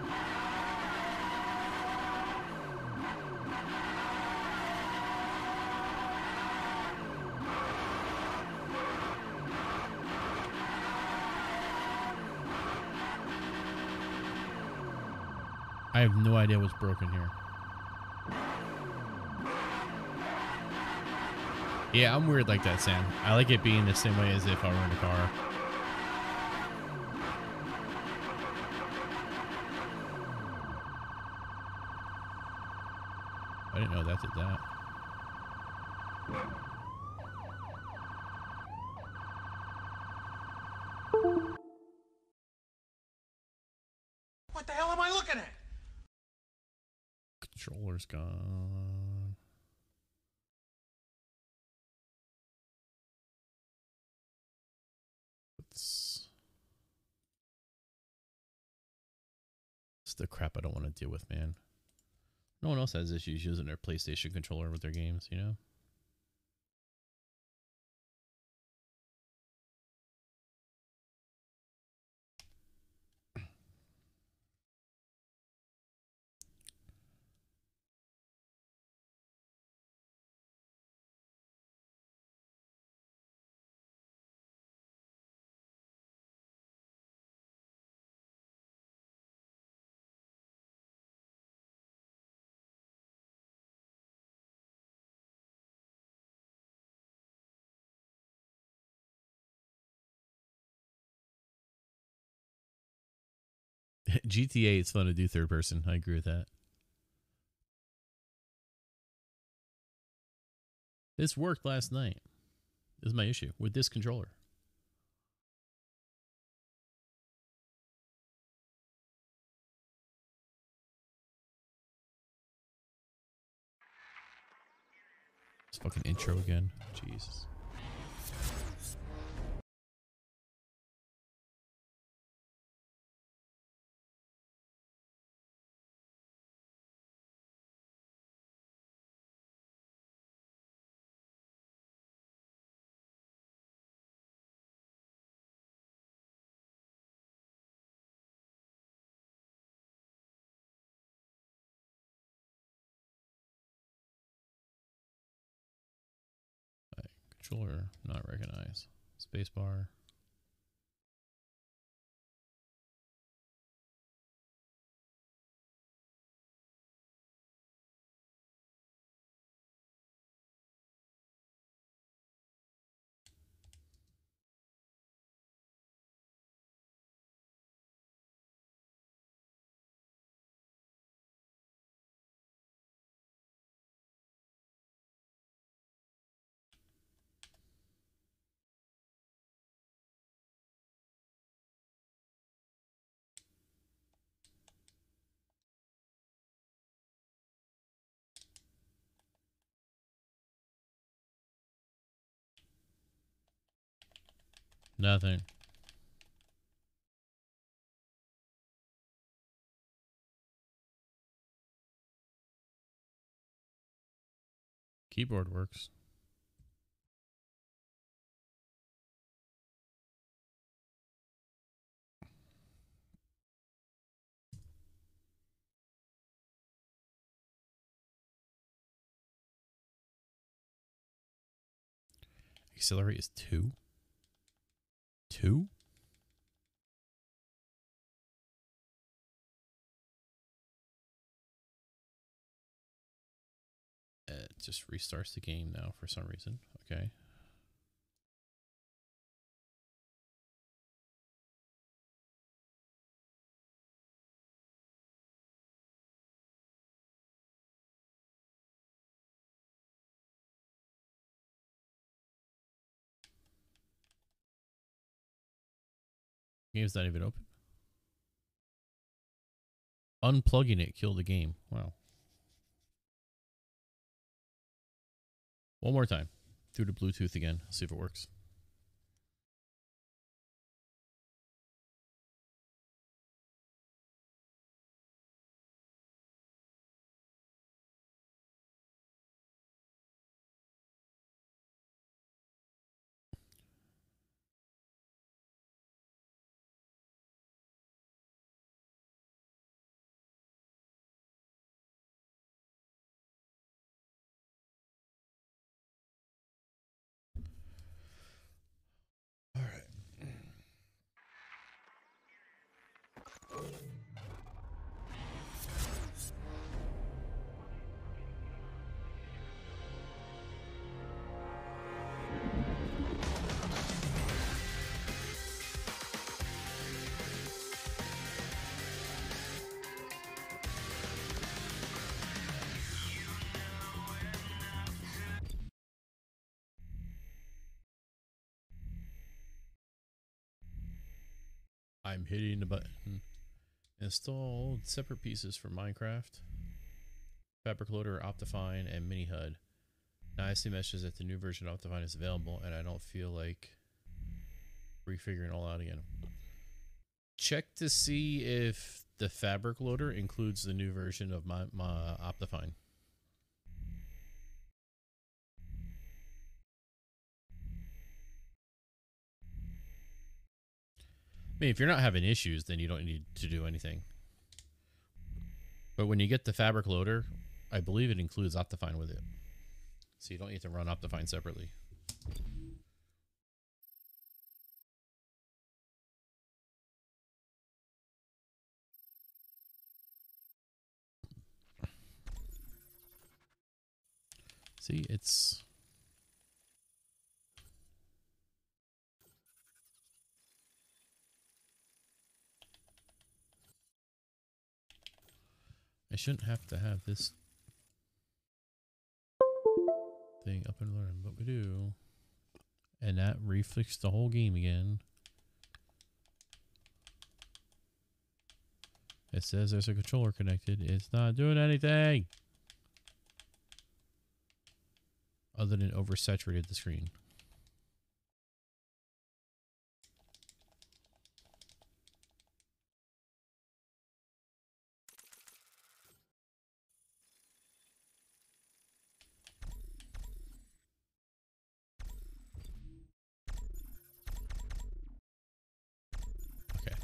I have no idea what's broken here. Yeah, I'm weird like that, Sam. I like it being the same way as if I were in a car. I didn't know that did that. What the hell am I looking at? Controller's gone. It's the crap I don't want to deal with, man. No one else has issues using their PlayStation controller with their games, you know? GTA, it's fun to do third person. I agree with that. This worked last night. This is my issue with this controller. This fucking intro again. Jesus. Controller not recognized. Spacebar. Nothing. Keyboard works. Accelerate is 2. 2? It just restarts the game now for some reason. Okay. Game's not even open. Unplugging it killed the game. Wow. One more time. Through the Bluetooth again. See if it works. All right. I'm hitting the button. Installed separate pieces for Minecraft, Fabric Loader, Optifine, and Mini HUD. Now I see messages that the new version of Optifine is available, and I don't feel like refiguring all out again. Check to see if the Fabric Loader includes the new version of my Optifine. I mean, if you're not having issues, then you don't need to do anything. But when you get the Fabric Loader, I believe it includes Optifine with it. So you don't need to run Optifine separately. See, it's... I shouldn't have to have this thing up and running, but we do. And that refixed the whole game again. It says there's a controller connected. It's not doing anything other than oversaturated the screen. Okay.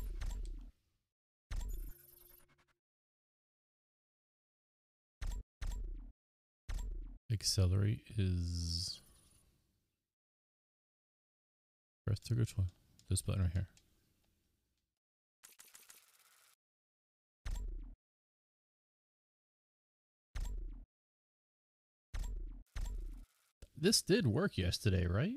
Accelerate is press the control. This button right here. This did work yesterday, right?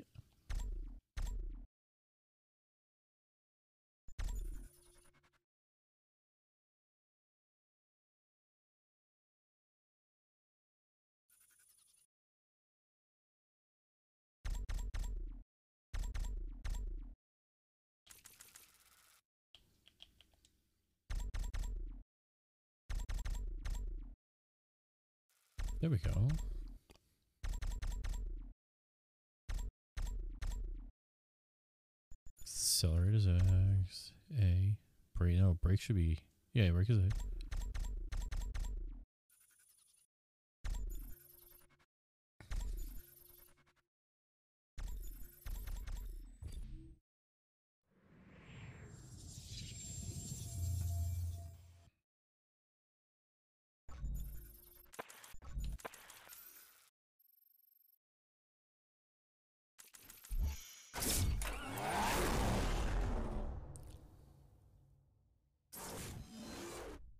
There we go. brake. No, brake should be. Yeah, brake is it.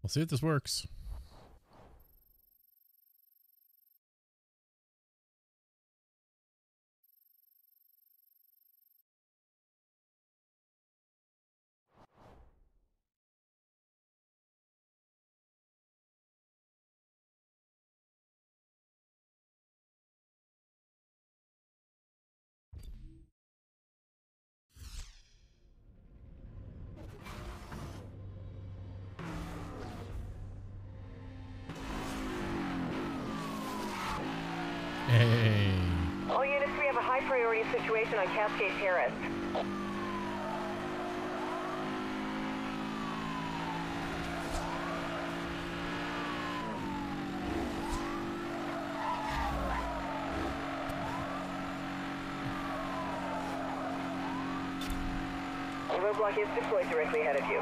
We'll see if this works. Hey. All units, we have a high priority situation on Cascade Terrace. A roadblock is deployed directly ahead of you.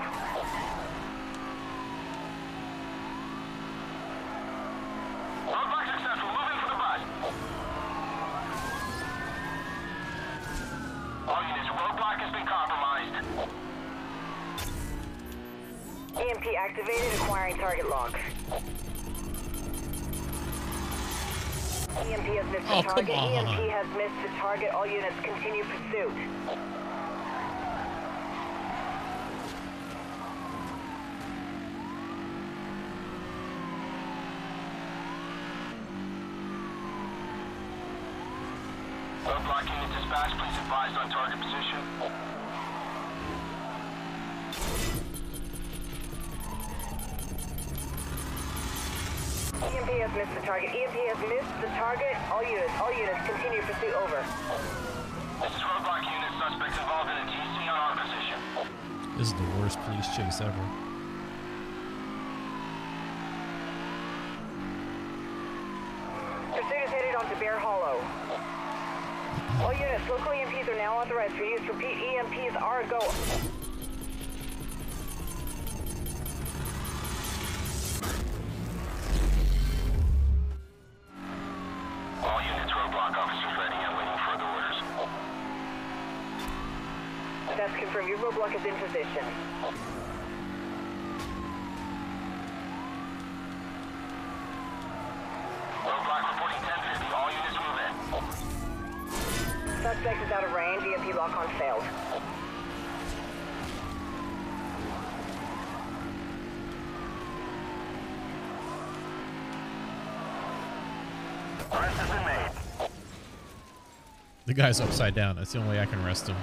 Roadblock successful. Moving for the bus. All units, roadblock has been compromised. EMP activated, acquiring target lock. EMP has missed the Oh, come target. on. EMP has missed the target. All units continue pursuit. Roadblock unit dispatch, please advise on target position. EMP has missed the target. EMP has missed the target. All units continue pursuit. Over. This is roadblock unit. Suspects involved in a TC on our position. This is the worst police chase ever. Pursuit is headed onto Bear Hollow. All units, local EMPs are now authorized for use. Repeat, EMPs are a go. All units, roadblock officers ready and waiting further orders. That's confirmed. Your roadblock is in position. Roadblock reporting 1050. All units move in. Suspect is out of range. EMP lock-on failed. Arrest has been made. The guy's upside down. That's the only way I can arrest him.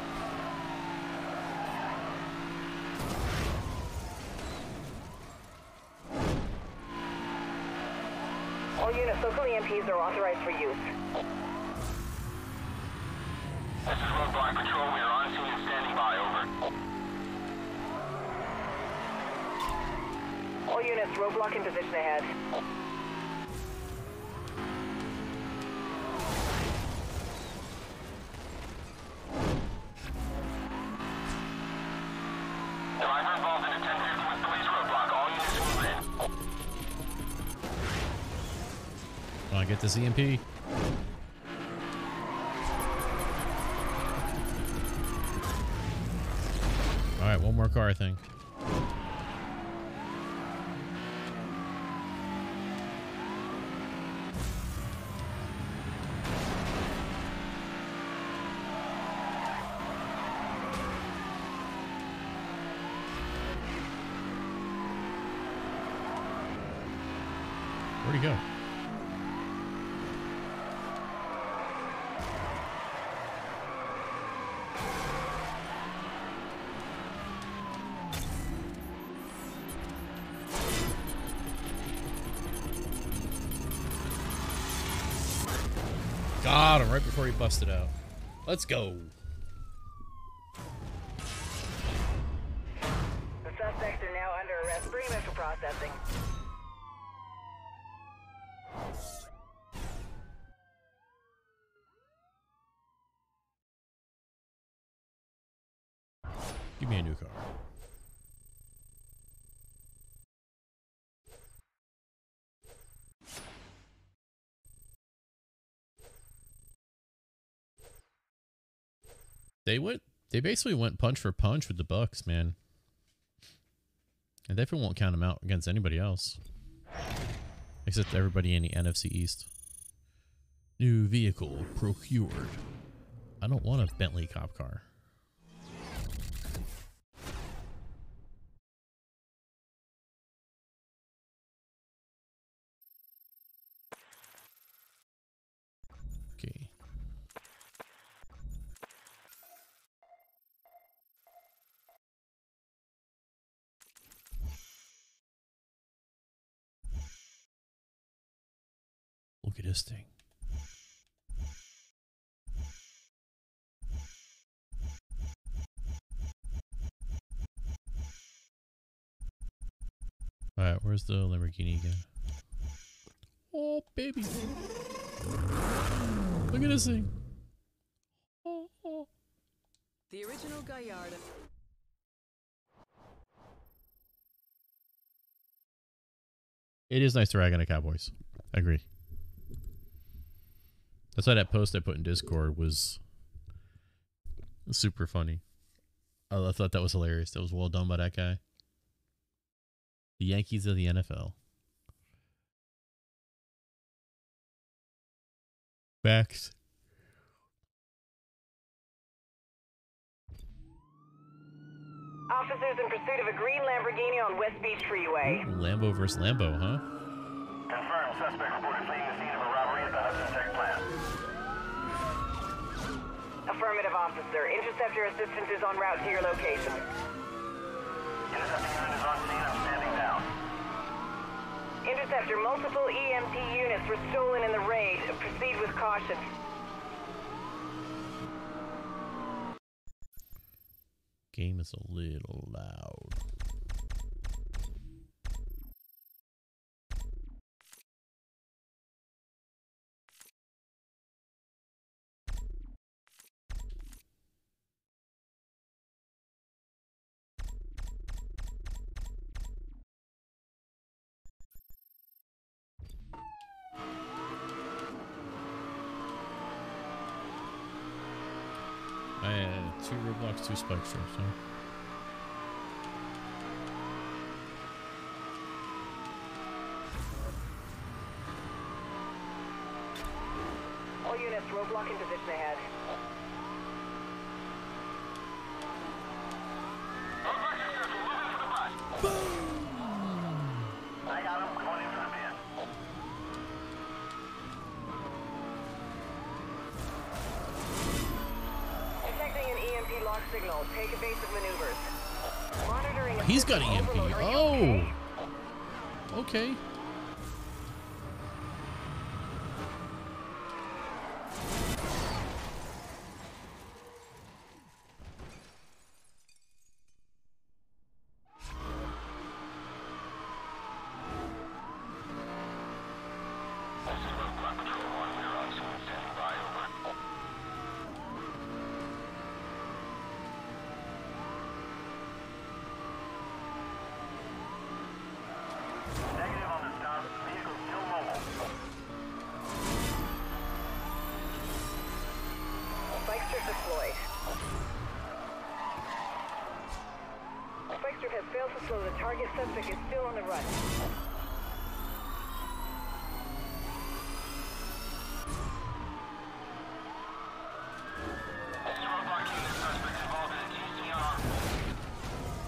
All units, local EMPs are authorized for use. This is roadblock patrol. We are on scene and standing by. Over. All units, roadblock in position ahead. Driver involved in a 1050 with police roadblock. All units move in. Want to get this EMP? All right, one more car, I think. Where'd he go? Got him right before he busted out. Let's go. The suspect processing. Give me a new car. They basically went punch for punch with the Bucks, man. And definitely won't count them out against anybody else. Except everybody in the NFC East. New vehicle procured. I don't want a Bentley cop car. Okay. Look at this thing. Alright, where's the Lamborghini again? Oh, baby. Look at this thing. Oh, oh. The original Gallardo. It is nice to rag on the Cowboys. I agree. That's why that post I put in Discord was super funny. I thought that was hilarious. That was well done by that guy. The Yankees of the NFL. Facts. Officers in pursuit of a green Lamborghini on West Beach Freeway. Ooh, Lambo versus Lambo, huh? Confirmed. Suspect reported fleeing the scene of a robbery at the Hudson Tech plant. Affirmative, officer. Interceptor assistance is en route to your location. Intercepting unit is on scene. I'm standing down. Interceptor, multiple EMP units were stolen in the raid. Proceed with caution. Game is a little loud. I had 2 Roblox, 2 spike strips, huh? All units, roadblock in position ahead. I got him. Going in for the bin. Detecting an EMP lock signal. Take evasive maneuvers. Monitoring. He's got EMP. Oh. Okay. Negative on the stop. Vehicle still mobile. Spike strip deployed. Spike strip has failed to slow. The target suspect is still on the run.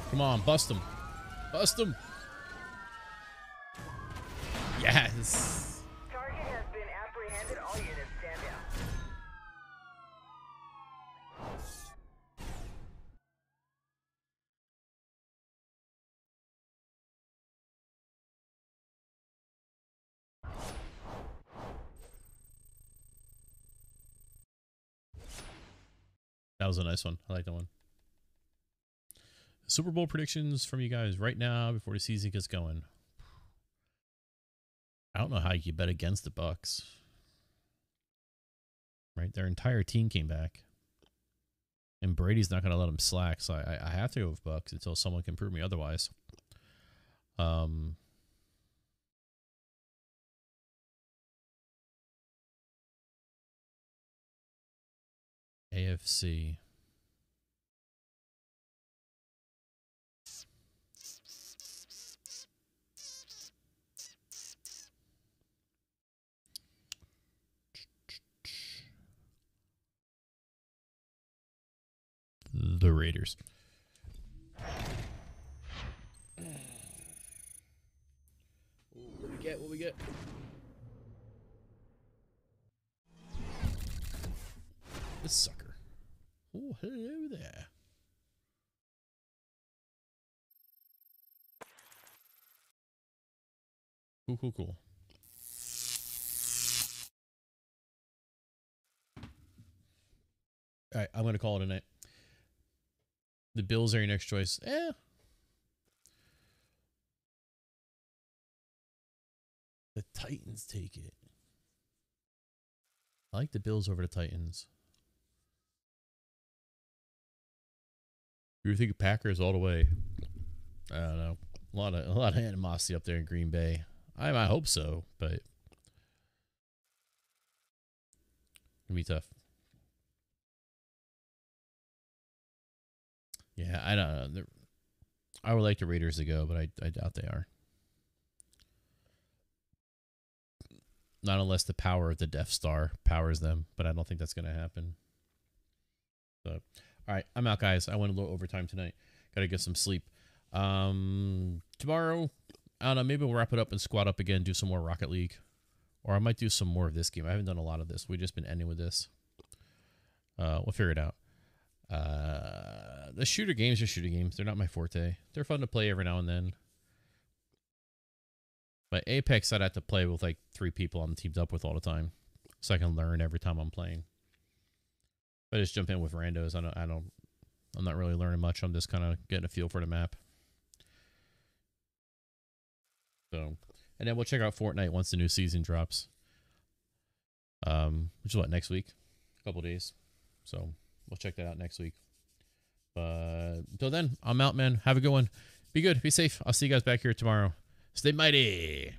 Come on, bust him. Bust him. Yes. Target has been apprehended. All units stand down. That was a nice one. I like that one. Super Bowl predictions from you guys right now before the season gets going. I don't know how you bet against the Bucks. Right? Their entire team came back. And Brady's not going to let them slack, so I have to go with Bucks until someone can prove me otherwise. AFC. The Raiders. What we get? What we get? This sucker. Oh, hello there. Cool. All right, I'm going to call it a night. The Bills are your next choice. The Titans take it. I like the Bills over the Titans. You think Packers all the way? I don't know. A lot of animosity up there in Green Bay. I hope so, but it's gonna be tough. Yeah, I don't know. I would like the Raiders to go, but I doubt they are. Not unless the power of the Death Star powers them, but I don't think that's going to happen. So, all right, I'm out, guys. I went a little overtime tonight. Got to get some sleep. Tomorrow, I don't know, maybe we'll wrap it up and squat up again, do some more Rocket League. Or I might do some more of this game. I haven't done a lot of this. We've just been ending with this. We'll figure it out. The shooter games are shooter games. They're not my forte. They're fun to play every now and then. But Apex, I'd have to play with like 3 people I'm teamed up with all the time, so I can learn every time I'm playing. If I just jump in with randos, I'm not really learning much. I'm just kind of getting a feel for the map. So, and then we'll check out Fortnite once the new season drops. Which is what, next week? A couple days. So we'll check that out next week. But until then, I'm out, man. Have a good one. Be good. Be safe. I'll see you guys back here tomorrow. Stay mighty.